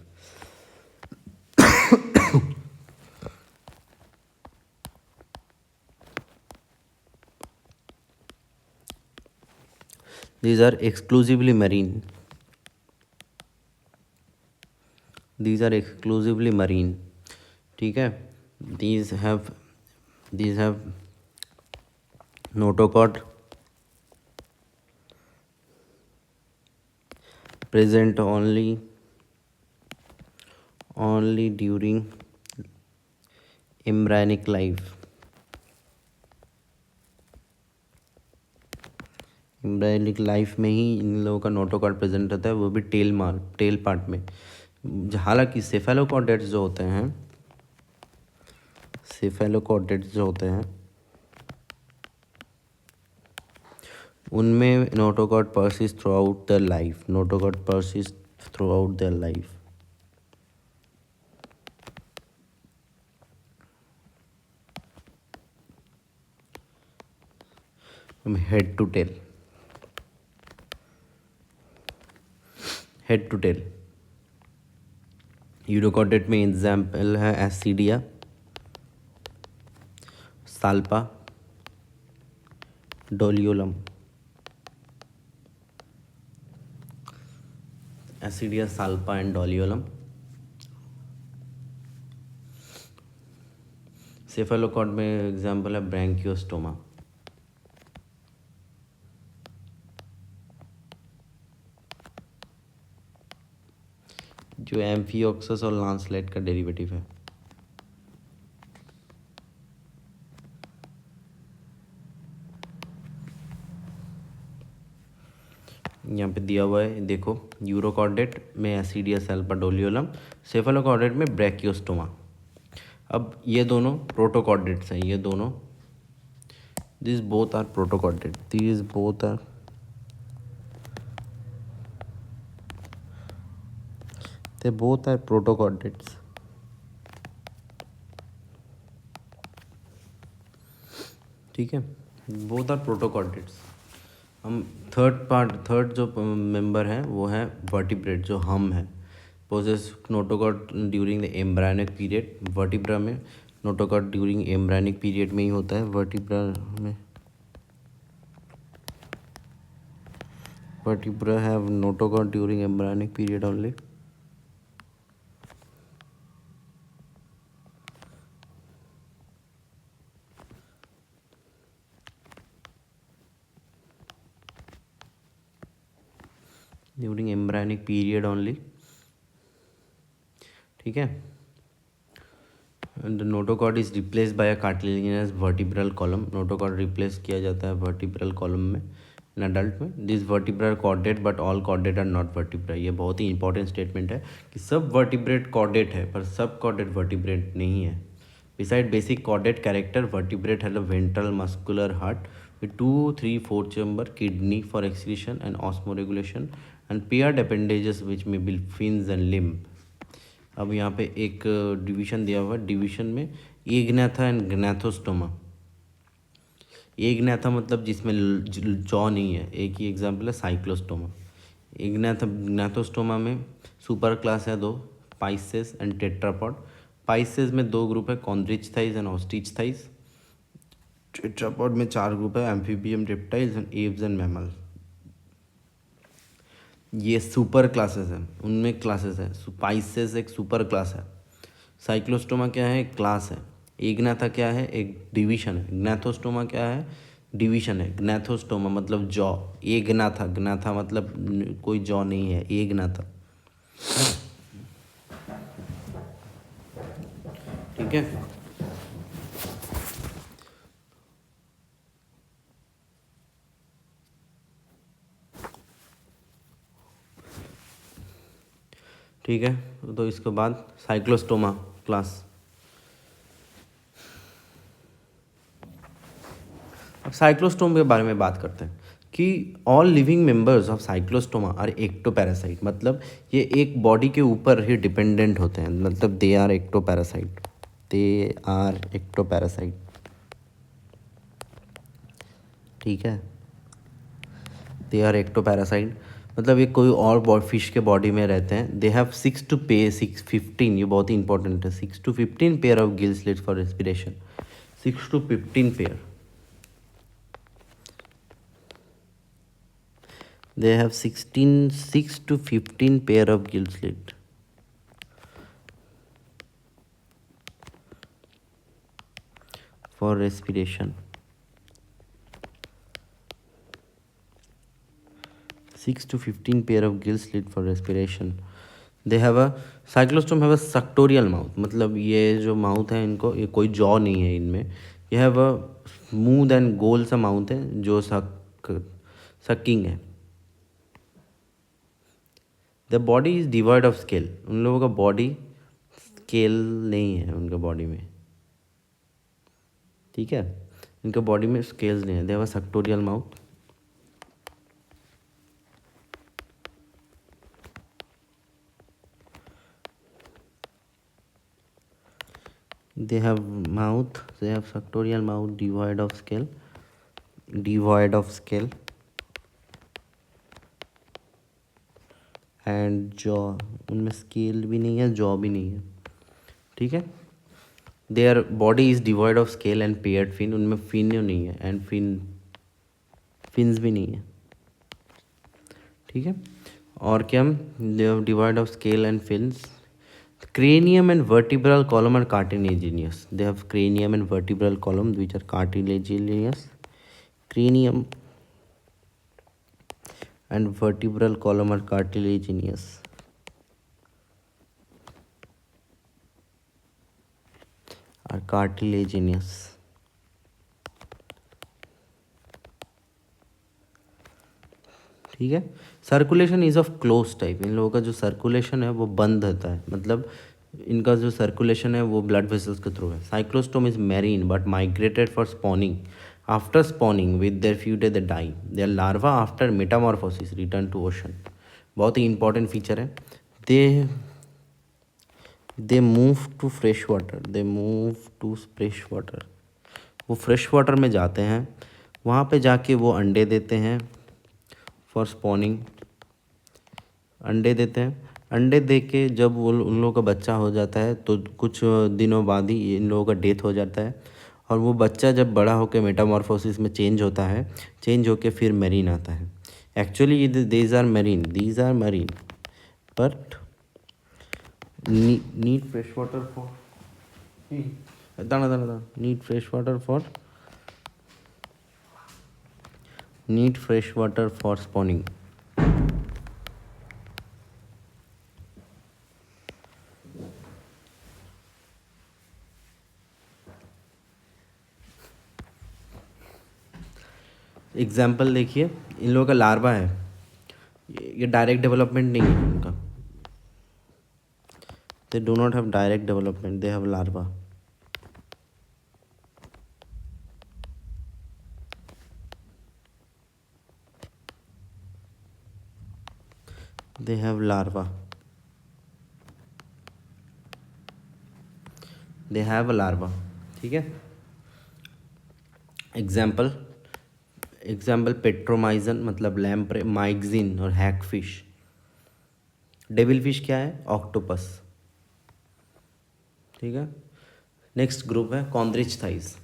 These are exclusively marine. These are exclusively marine. ठीक है। These have notochord present only during embryonic life. Embryonic life में ही इन लोगों का नोटोकॉर्ड प्रेजेंट रहता है, वो भी टेल पार्ट में। हालांकि सेफेलोकॉर्डेट्स जो होते हैं उनमें notochord persist throughout the life. Head to tail urochordate में एग्जाम्पल है Ascidia, Salpa, Doliolum. Ascidia, Salpa and Doliolum. Cephalochord में एग्जाम्पल है ब्रैंकियोस्टोमा। जो एम्फियोक्सस और लांसलेट का डेरिवेटिव है। यहाँ पे दिया हुआ है, देखो, यूरोकॉर्डेट में एसिडिया, साल्पा, डोलियोलम। सेफेलोकॉर्डेट में ब्रैकियोस्टोमा। अब ये दोनों प्रोटोकॉर्डेट्स हैं, ये दोनों, this both are protochordate, they both are protochordates. ठीक है, बोथ आर प्रोटोकॉर्डेट्स। हम थर्ड जो मेंबर है वो है वर्टिब्रेट, जो हम है, possess notochord during the embryonic period. Vertebra में नोटोकॉर्ड ड्यूरिंग एम्ब्रायनिक पीरियड में ही होता है। Vertebra have notochord during embryonic period only. During embryonic period only. ठीक है। The notochord is replace by a cartilaginous vertebral column. Notochord replace किया जाता है वर्टिब्रल कॉलम में इन अडल्ट में। This vertebra chordate but all chordate are not vertebra. ये बहुत ही इंपॉर्टेंट स्टेटमेंट है कि सब वर्टिब्रेट कॉर्डेट है पर सब कॉर्डेट वर्टिब्रेट नहीं है। Beside basic chordate character, vertebrate have a ventral muscular heart with 2, 3, 4 chamber, kidney for excretion and osmoregulation, and paired appendages which may be fins and limb. अब यहाँ पे एक डिवीजन दिया हुआ है, डिवीजन में एग्नाथा एंड ग्नाथोस्टोमा। एग्नाथा मतलब जिसमें जॉ नहीं है। एक ही एग्जांपल है साइक्लोस्टोमा। ग्नाथोस्टोमा में सुपर क्लास है दो, पाइसेस एंड टेट्रापॉड। पाइसेस में दो ग्रुप है, Chondrichthyes and Osteichthyes. Tetrapod में चार ग्रुप है, amphibian, reptiles and Aves and mammal. ये सुपर क्लासेस हैं, उनमें क्लासेस है। पाइसेस एक सुपर क्लास है। साइक्लोस्टोमा क्या है? एक क्लास है। एग्नाथा क्या है? एक डिवीजन है। ग्नाथोस्टोमा क्या है? डिवीजन है। ग्नाथोस्टोमा मतलब जॉ। एग्नाथा, ग्नाथा मतलब कोई जॉ नहीं है, एग्नाथा। ठीक है। ठीक है, तो इसके बाद साइक्लोस्टोमा क्लास। अब साइक्लोस्टोमा के बारे में बात करते हैं कि all living members of Cyclostomata are ectoparasite. मतलब ये एक बॉडी के ऊपर ही डिपेंडेंट होते हैं, मतलब they are ectoparasite. They are ectoparasite. ठीक है, दे आर एक्टोपैरासाइट मतलब ये कोई और फिश के बॉडी में रहते हैं। दे हैव 6 to 15, ये बहुत ही इंपॉर्टेंट है, 6 to 15 pair of gill slits for respiration. 6 to 15 pair. They have 6 to 15 pair of gill slit for respiration. 6 to 15 pair of gill slit for respiration. They have a cyclostome have a suctorial mouth, मतलब ये जो माउथ है इनको, ये कोई जॉ नहीं है इनमें। ये हैव अ स्मूथ एंड गोल सा माउथ है जो सकिंग है। The body is divide of scale. उन लोगों का बॉडी स्केल नहीं है उनके बॉडी में। ठीक है, इनके बॉडी में स्केल्स नहीं है। They have a सक्टोरियल mouth. They have mouth, they have factorial mouth devoid of scale, devoid of scale, and jaw, उनमें स्केल भी नहीं है, जॉ भी नहीं है। ठीक है, their body is divide of scale and paired fin, उनमें फिन नहीं है एंड फिन्स भी नहीं है। ठीक है, और क्या हम divide of scale and fins. Cranium and vertebral column are cartilaginous. They have cranium and vertebral column which are cartilaginous. Cranium and vertebral column are cartilaginous. Are cartilaginous. ठीक है, circulation is of closed type. इन लोगों का जो सर्कुलेशन है वो बंद रहता है, मतलब इनका जो सर्कुलेशन है वो ब्लड वेसल्स के थ्रू है। Cyclostome is marine but migrated for spawning. After spawning with their फ्यूटे they die. Their larvae after metamorphosis return to ocean. बहुत ही इंपॉर्टेंट फीचर है। They move to fresh water. They move to fresh water. वो फ्रेश वाटर में जाते हैं, वहाँ पे जाके वो अंडे देते हैं फॉर स्पॉनिंग। अंडे देते हैं, अंडे दे के जब वो उन लोगों का बच्चा हो जाता है तो कुछ दिनों बाद ही इन लोगों का डेथ हो जाता है। और वो बच्चा जब बड़ा होकर मेटामॉर्फोसिस में चेंज होता है, चेंज होके फिर मेरीन आता है। Actually these are marine but need fresh water for दाना दाना दाना need fresh water for spawning. Example देखिए, इन लोगों का लार्वा है, ये डायरेक्ट डेवलपमेंट नहीं है उनका। दे do not have direct development, they have larva. They have larva. They have a larva. ठीक है, एग्जाम्पल एग्जाम्पल पेट्रोमाइजन मतलब लैम्प्रे, माइग्जिन और हैगफिश। डेविल फिश क्या है? ऑक्टोपस। ठीक है। नेक्स्ट ग्रुप है Chondrichthyes.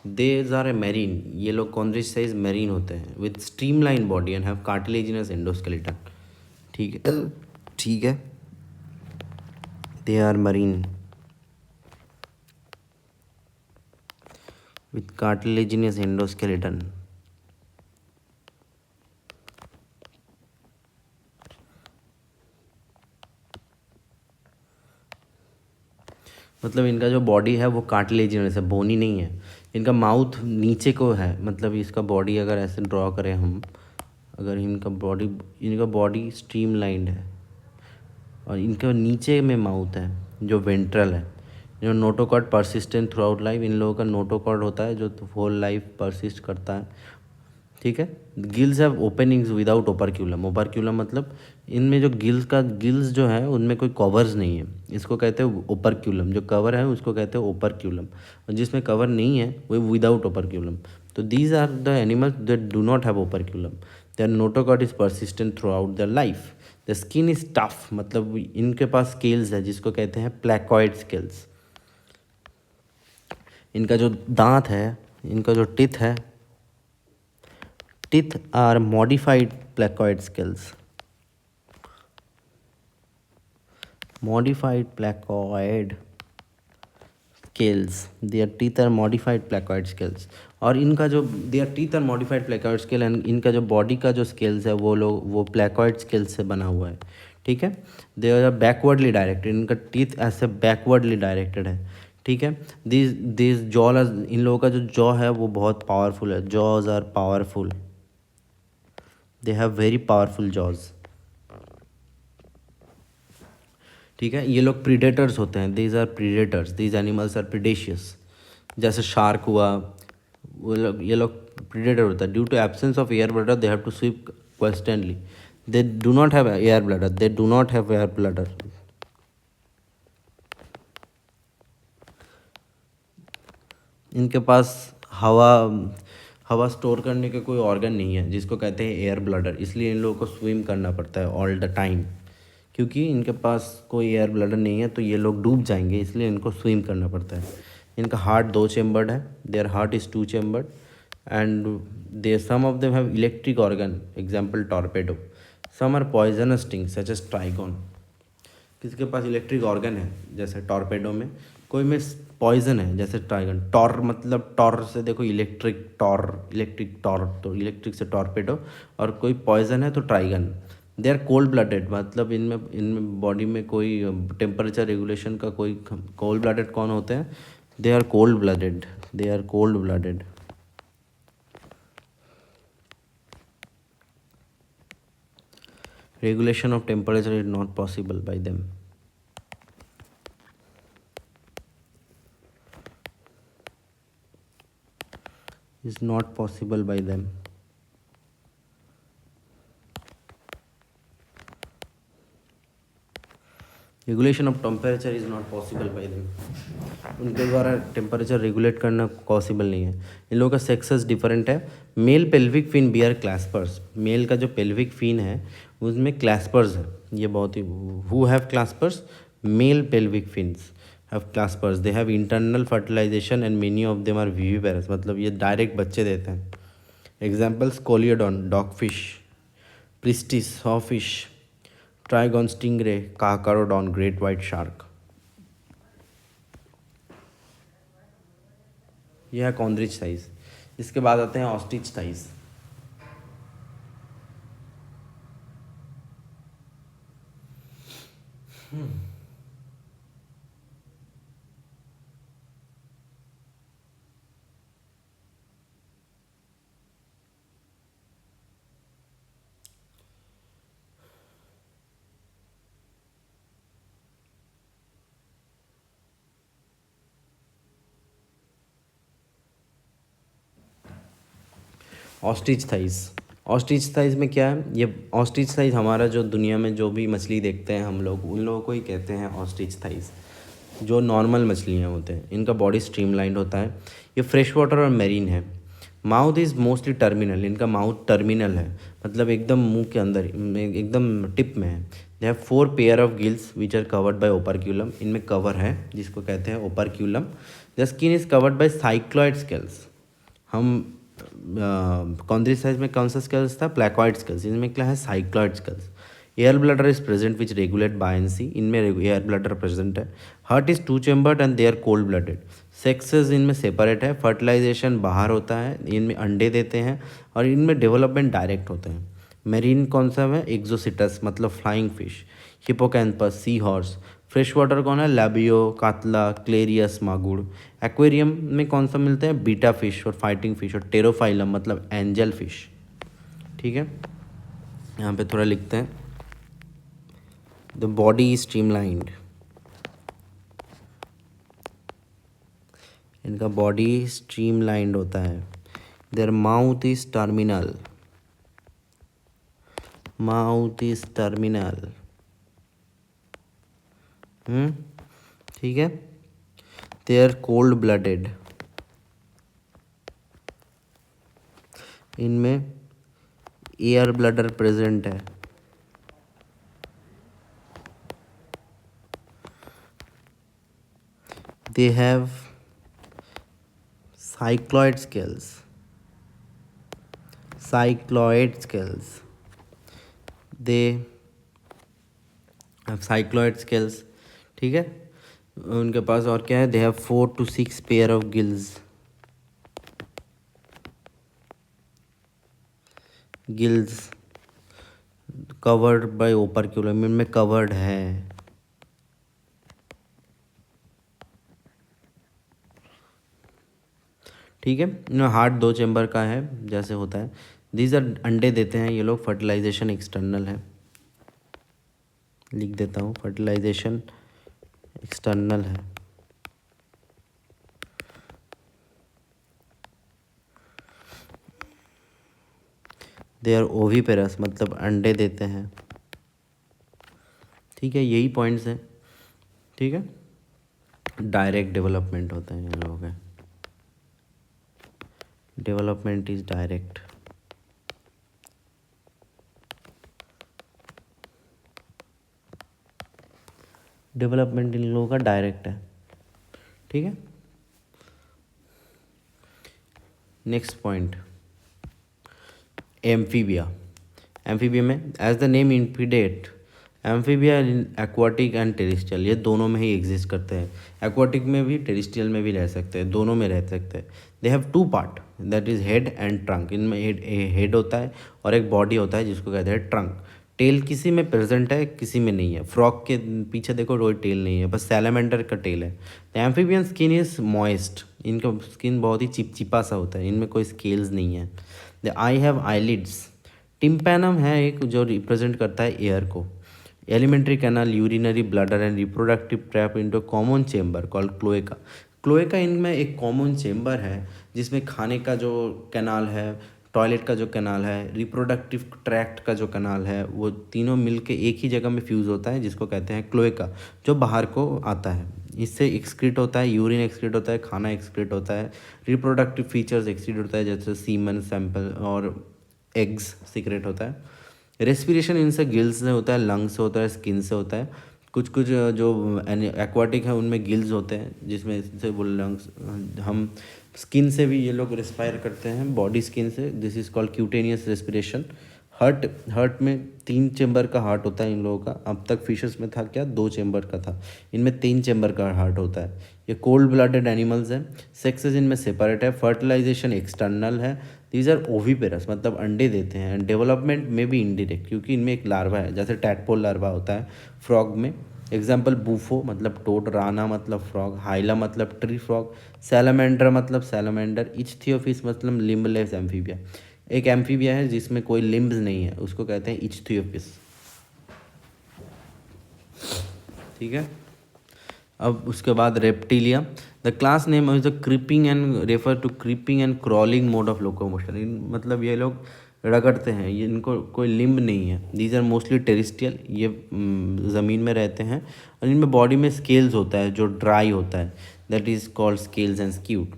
These are a marine, ये लोग कॉन्ड्रिच थाइस मेरीन होते हैं with streamline body and have cartilaginous endoskeleton. ठीक है, ठीक है। They are marine with cartilaginous endoskeleton। मतलब इनका जो बॉडी है वो कार्टिलेजिनस है, बोनी नहीं है। इनका माउथ नीचे को है, मतलब इसका बॉडी अगर ऐसे ड्रॉ करें हम, अगर इनका बॉडी स्ट्रीमलाइंड है और इनका नीचे में माउथ है जो वेंट्रल है। जो notochord persistent throughout life, इन लोगों का नोटोकॉर्ड होता है जो होल लाइफ परसिस्ट करता है। ठीक है। Gills have openings without operculum. Operculum मतलब इनमें जो गिल्स जो है उनमें कोई कवर्स नहीं है, इसको कहते हैं ओपरक्यूलम। जो कवर है उसको कहते हैं ओपरक्यूलम, और जिसमें कवर नहीं है वो विदाउट ओपरक्यूलम। तो these are the animals that do not have operculum. Their notochord is persistent throughout their life. The skin is tough, मतलब इनके पास स्केल्स है जिसको कहते हैं प्लेकॉइड स्केल्स। इनका जो दांत है, इनका जो टिथ है, teeth are modified placoid scales। Modified placoid scales, their teeth are modified placoid scales। और इनका जो their teeth are modified placoid scale and इनका जो बॉडी का जो स्केल्स है वो प्लेकॉइड स्केल्स से बना हुआ है। ठीक है। दे आर बैकवर्डली डायरेक्टेड, इनका टीथ ऐसे बैकवर्डली डायरेक्टेड है। ठीक है। दिस जॉ, इन लोगों का जो जॉ है वो बहुत पावरफुल है। Jaws are powerful, they have very powerful jaws. ठीक है। ये लोग प्रीडेटर्स होते हैं, these are predators, these animals are predacious. जैसे शार्क हुआ, ये लोग प्रीडेटर होता है। Due to absence of air bladder they have to swim constantly. They do not have air bladder, they do not have air bladder. इनके पास हवा हवा स्टोर करने का कोई ऑर्गन नहीं है जिसको कहते हैं एयर ब्लडर, इसलिए इन लोगों को स्विम करना पड़ता है ऑल द टाइम। क्योंकि इनके पास कोई एयर ब्लडर नहीं है तो ये लोग डूब जाएंगे, इसलिए इनको स्विम करना पड़ता है। इनका हार्ट 2 चेम्बर्ड है, their heart is 2 chambered and they some of them have electric organ, example Torpedo. Some are poisonous sting such as Trygon. किसके पास इलेक्ट्रिक ऑर्गन है जैसे टॉर्पेडो में, कोई में पॉइजन है जैसे ट्राइगन। टॉर मतलब टॉर से देखो इलेक्ट्रिक टॉर, तो इलेक्ट्रिक से टॉर्पेडो, और कोई पॉइजन है तो ट्राइगन। दे आर कोल्ड ब्लडेड, मतलब इनमें बॉडी में कोई टेम्परेचर रेगुलेशन का कोई, कोल्ड ब्लडेड कौन होते हैं? They are cold blooded, they are cold blooded. Regulation of temperature is not possible by them. Is not possible by them. Regulation of temperature is not possible by them. उनके द्वारा टेम्परेचर रेगुलेट करना पॉसिबल नहीं है। इन लोगों का सेक्सेस डिफरेंट है। Male pelvic fin bear claspers, male का जो पेल्विक फिन है उसमें क्लैस्पर्स है। ये बहुत ही, who have claspers? Male pelvic fins have claspers. They have internal fertilization and many of them are viviparous, मतलब ये डायरेक्ट बच्चे देते हैं। Examples Scoliodon dogfish, Pristis sawfish, Trygon stingray, Carcharodon great white shark. यह है कॉन्ड्रिच थाइस। इसके बाद आते हैं Osteichthyes. Osteichthyes, Osteichthyes में क्या है? ये ऑस्ट्रिच थाइस हमारा जो दुनिया में जो भी मछली देखते हैं हम लोग, उन लोगों को ही कहते हैं ऑस्ट्रिच थाइस। जो नॉर्मल मछलियाँ होते हैं, इनका बॉडी स्ट्रीमलाइंड होता है। ये फ्रेश वाटर और मेरीन है। माउथ इज़ मोस्टली टर्मिनल, इनका माउथ टर्मिनल है, मतलब एकदम मुंह के अंदर एकदम टिप में है। They have 4 pair of gills which are covered by operculum, इनमें कवर है जिसको कहते हैं operculum. The skin is covered by cycloid scales. हम कॉन्ड्रिसाइज में कौन सा स्केल्स था? Placoid scales. इनमें क्या है? Cycloid scales. Air bladder is present which regulate buoyancy, इनमें एयर ब्लडर प्रेजेंट है। Heart is 2 chambered and they are cold blooded. Sexes इनमें सेपरेट है। फर्टिलाइजेशन बाहर होता है, इनमें अंडे देते हैं और इनमें डेवलपमेंट डायरेक्ट होते हैं। मेरीन कौन सा है? एक्जोसिटस मतलब flying fish. Hippocampus sea horse. Fresh water कौन है? लैबियो, कातला, क्लेरियस, मागुर। एक्वेरियम में कौन सा मिलते हैं? बीटा फिश और फाइटिंग फिश और टेरोफाइलम मतलब एंजल फिश। ठीक है, यहाँ पे थोड़ा लिखते हैं। द बॉडी इज स्ट्रीमलाइंड, इनका बॉडी स्ट्रीमलाइंड होता है। Their mouth is terminal, mouth is terminal. ठीक है। दे आर कोल्ड ब्लडेड, इनमें एयर ब्लडर प्रेजेंट है। They have cycloid scales, cycloid scales, they have cycloid scales। ठीक है, उनके पास और क्या है? They have 4 to 6 pair of gills, gills covered by operculum, इनमें कवर्ड है। ठीक है, हार्ट 2 चैम्बर का है जैसे होता है। दीज आर अंडे देते हैं ये लोग। फर्टिलाइजेशन एक्सटर्नल है, लिख देता हूँ, फर्टिलाइजेशन एक्सटर्नल है। दे आर ओवीपेरस मतलब अंडे देते हैं। ठीक है, यही पॉइंट्स हैं। ठीक है, डायरेक्ट डेवलपमेंट होता है इन लोगों का, डेवलपमेंट इज डायरेक्ट। डेवलपमेंट इन लोगों का डायरेक्ट है। ठीक है, नेक्स्ट पॉइंट, एम्फीबिया। एम्फीबिया में as the name indicate, Amphibia aquatic and terrestrial, ये दोनों में ही एग्जिस्ट करते हैं। एक्वाटिक में भी, टेरेस्ट्रियल में भी रह सकते हैं, दोनों में रह सकते हैं। They have 2 part, that is head and trunk. इनमें हेड होता है और एक बॉडी होता है जिसको कहते हैं ट्रंक। टेल किसी में प्रेजेंट है, किसी में नहीं है। फ्रॉग के पीछे देखो कोई टेल नहीं है, बस सैलामेंडर का टेल है। The amphibian skin is moist, इनका स्किन बहुत ही चिपचिपा सा होता है, इनमें कोई स्केल्स नहीं है। The I have eyelids. Tympanum है एक जो रिप्रेजेंट करता है एयर को। Alimentary canal, urinary bladder and reproductive trap into common chamber called cloaca. Cloaca इनमें एक कॉमन चेम्बर है जिसमें खाने का जो कैनाल है, टॉयलेट का जो कैनाल है, रिप्रोडक्टिव ट्रैक्ट का जो कैनाल है, वो तीनों मिलके एक ही जगह में फ्यूज़ होता है जिसको कहते हैं क्लोएका, जो बाहर को आता है। इससे एक्सक्रीट होता है, यूरिन एक्सक्रीट होता है, खाना एक्सक्रीट होता है, रिप्रोडक्टिव फीचर्स एक्सक्रीट होता है जैसे सीमन सैंपल और एग्स सीक्रेट होता है। रेस्पिरेशन इनसे गिल्स से होता है, लंग्स से होता है, स्किन से होता है। कुछ कुछ जो एक्वाटिक है उनमें गिल्स होते हैं जिसमें से वो लंग्स, हम स्किन से भी ये लोग रेस्पायर करते हैं, बॉडी स्किन से। This is called cutaneous respiration. Heart में 3 चेम्बर का हार्ट होता है इन लोगों का। अब तक फिशेस में था क्या? 2 चेम्बर का था, इनमें 3 चेम्बर का हार्ट होता है। ये कोल्ड ब्लडेड एनिमल्स हैं। सेक्सेस इनमें सेपरेट है। फर्टिलाइजेशन एक्सटर्नल है। दीज आर ओवीपेरस मतलब अंडे देते हैं। एंड डेवलपमेंट में भी इनडायरेक्ट, क्योंकि इनमें एक लार्वा है, जैसे टैडपोल लार्वा होता है फ्रॉग में। एग्जाम्पल बूफो मतलब टोड, राना मतलब फ्रॉग, हाइला मतलब ट्री फ्रॉग, सैलामेंडर मतलब सैलामेंडर, इच्थियोफिस मतलब लिम्बलेस एम्फीबिया। एक एम्फीबिया है जिसमें कोई लिम्ब्स नहीं है, उसको कहते हैं इच्थियोफिस। ठीक है, अब उसके बाद Reptilia. The class name is the creeping and refer to creeping and crawling mode of locomotion. मतलब ये लोग रगड़ते हैं, ये इनको कोई लिम्ब नहीं है। दीज आर मोस्टली टेरेस्ट्रियल, ये ज़मीन में रहते हैं और इनमें बॉडी में स्केल्स होता है जो ड्राई होता है, that is called scales and scute.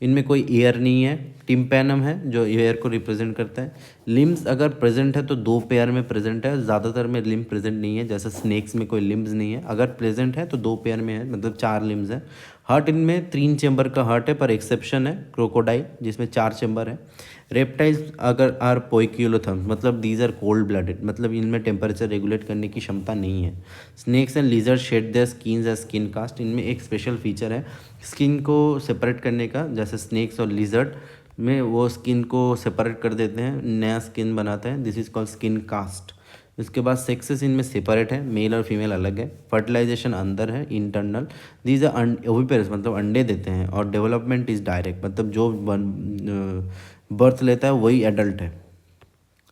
इनमें कोई एयर नहीं है। टिम्पैनम है जो एयर को रिप्रेजेंट करता है। लिम्स अगर प्रेजेंट है तो 2 पेयर में प्रेजेंट है, ज़्यादातर में लिम्ब प्रेजेंट नहीं है, जैसे स्नेक्स में कोई लिम्स नहीं है। अगर प्रेजेंट है तो 2 पेयर में है, मतलब 4 लिम्स है। हार्ट इनमें 3 चेंबर का हार्ट है, पर एक्सेप्शन है क्रोकोडाइल जिसमें 4 चेंबर है। रेप्टाइल्स अगर आर पोइक्यूलोथर्म्स, मतलब दीज आर कोल्ड ब्लडेड, मतलब इनमें टेम्परेचर रेगुलेट करने की क्षमता नहीं है। Snakes and lizard shed their skins as skin cast, इनमें एक स्पेशल फीचर है स्किन को सेपरेट करने का, जैसे स्नेक्स और लिजर्ड में वो स्किन को सेपरेट कर देते हैं, नया स्किन बनाते हैं, this is called skin cast. इसके बाद सेक्सेस इनमें सेपरेट है, मेल और फीमेल अलग है। फर्टिलाइजेशन अंदर है, इंटरनल। दीज आर ओविपेरस, मतलब अंडे देते हैं। और डेवलपमेंट इज डायरेक्ट, मतलब जो बर्थ लेता है वही एडल्ट है।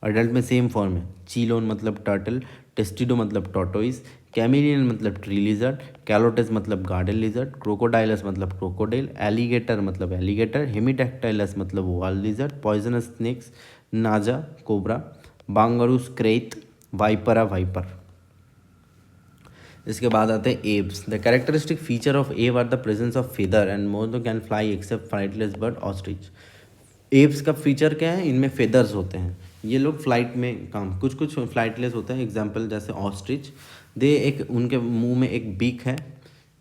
अडल्ट में सेम फॉर्म है। चीलोन मतलब टर्टल, टेस्टिडो मतलब टॉर्टोइस, कैमिलियन मतलब ट्री लिजर्ड, कैलोटेस मतलब गार्डन लिजर्ड, क्रोकोडाइलस मतलब क्रोकोडाइल, एलिगेटर मतलब एलिगेटर, हेमीडेक्टाइलस मतलब wall lizard, poisonous snakes, Naja cobra, Bungarus krait, Vipera viper. इसके बाद आते हैं Aves. The characteristic feature of Aves are the presence of feather and more do can fly except flightless bird ostrich. Aves का फीचर क्या है, इनमें फेदर्स होते हैं, ये लोग फ्लाइट में काम, कुछ कुछ फ्लाइटलेस होते हैं। एग्जांपल जैसे ऑस्ट्रिच, दे एक उनके मुंह में एक बीक है,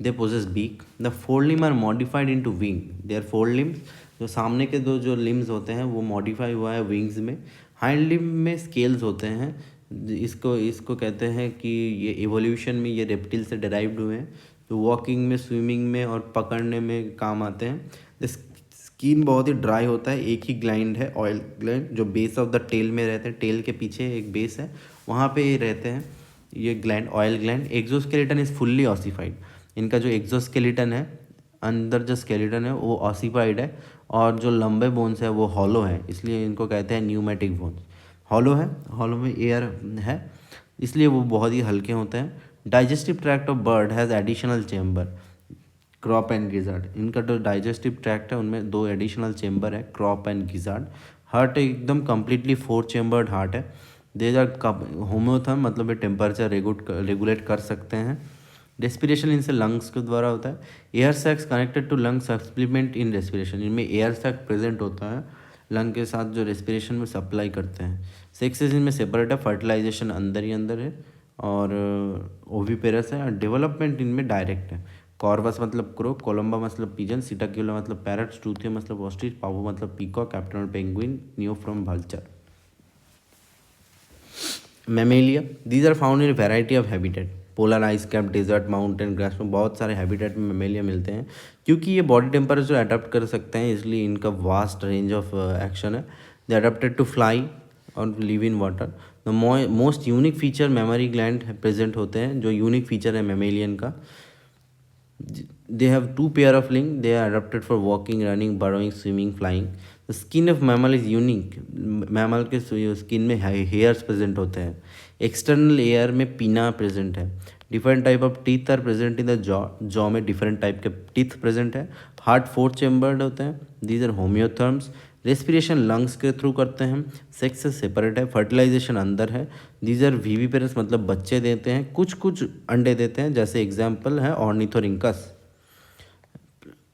they possess beak. The four limb are modified into wing, their four limbs, जो सामने के दो जो लिम्स होते हैं वो मॉडिफाई हुआ है विंग्स में। हाइंड लिम्ब में स्केल्स होते हैं, इसको इसको कहते हैं कि ये इवोल्यूशन में ये रेप्टिल से डिराइव्ड हुए हैं, तो वॉकिंग में, स्विमिंग में और पकड़ने में काम आते हैं। स्किन बहुत ही ड्राई होता है, एक ही ग्लैंड है, ऑयल ग्लैंड, जो बेस ऑफ द टेल में रहते हैं, टेल के पीछे एक बेस है, वहाँ पे ये रहते हैं, ये gland, oil gland. Exoskeleton is fully ossified, इनका जो एक्सोस्केलेटन है, अंदर जो स्केलेटन है वो ऑसिफाइड है, और जो लंबे बोन्स है वो हॉलो है, इसलिए इनको कहते हैं न्यूमेटिक बोन्स। हॉलो है, हॉलो में एयर है, इसलिए वो बहुत ही हल्के होते हैं। Digestive tract of bird has additional chamber, crop and gizzard, इनका जो डाइजेस्टिव ट्रैक्ट है उनमें 2 एडिशनल चेम्बर है, क्रॉप एंड गिजार्ड। हार्ट एकदम कम्प्लीटली 4 चेम्बर्ड हार्ट है। देज आर होम्योथर्म, मतलब ये टेम्परेचर रेगुलेट कर सकते हैं। रेस्पिरेशन इनसे लंग्स के द्वारा होता है। Air sacs connected to lung supplement in respiration, इनमें एयर सैक प्रेजेंट होता है लंग के साथ, जो रेस्पिरेशन में सप्लाई करते हैं। सेक्सेस इनमें सेपरेट है, फर्टिलाइजेशन अंदर ही अंदर है, और ओविपेरस है, और डेवलपमेंट इनमें डायरेक्ट है। कॉर्वस मतलब क्रो, कोलम्बा मतलब पिजन, सिटाक्यूला मतलब पैरट, स्टूथिया मतलब ऑस्ट्रिच, पावो मतलब peacock, captain penguin, Neophron vulture। Mammalia, these are found in variety of habitat, polar ice cap, desert, mountain, grass में बहुत सारे हैबिटेट में मैमेलिया मिलते हैं। क्योंकि ये बॉडी टेम्परेचर अडेप्ट कर सकते हैं, इसलिए इनका वास्ट रेंज ऑफ एक्शन है। दे अडेप्टेड टू फ्लाई और live in water. The most unique feature memory gland present होते हैं, जो यूनिक फीचर है मेमेलियन का। They have 2 pair of limbs, they are adapted for walking, running, burrowing, swimming, flying. The skin of mammal is unique, mammal के स्किन में हेयर्स प्रेजेंट होते हैं। एक्सटर्नल एयर में पीना प्रेजेंट है। Different type of teeth are present in the jaw, jaw में डिफरेंट टाइप के टीथ प्रेजेंट है। हार्ट 4 चेम्बर्ड होते हैं, these are homeotherms. Respiration lungs के थ्रू करते हैं। सेक्स से सेपरेट है, फर्टिलाइजेशन अंदर है। दीज आर विविपेरस, मतलब बच्चे देते हैं, कुछ कुछ अंडे देते हैं, जैसे एग्जाम्पल है ऑर्निथोरिंकस।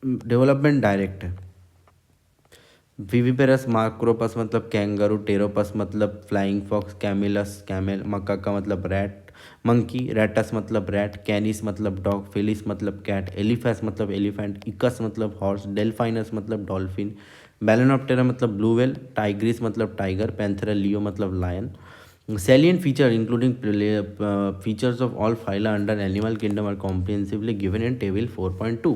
डेवलपमेंट डायरेक्ट है। विविपेरस माक्रोपस मतलब कैंगरू, टेरोपस मतलब फ्लाइंग फॉक्स, कैमिलस कैमेल, मकाका मतलब रैट, मंकी, रैटस मतलब रैट, कैनिस मतलब डॉग, फेलिस मतलब कैट, एलिफेस मतलब एलिफेंट, इकस मतलब हॉर्स, डेल्फाइनस मतलब डॉल्फिन, बैलेनोप्टेरा मतलब ब्लू व्हेल, टाइग्रिस मतलब टाइगर, पैंथेरा लियो मतलब lion. Salient feature including features of all phyla under animal kingdom are comprehensively given in table 4.2,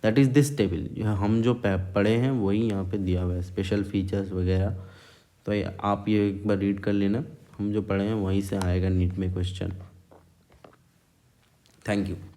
that is this table। यह हम जो पढ़े हैं वही यहाँ पे दिया हुआ है, स्पेशल फीचर्स वगैरह, तो आप ये एक बार रीड कर लेना, हम जो पढ़े हैं वहीं से आएगा नीट में क्वेश्चन। Thank you.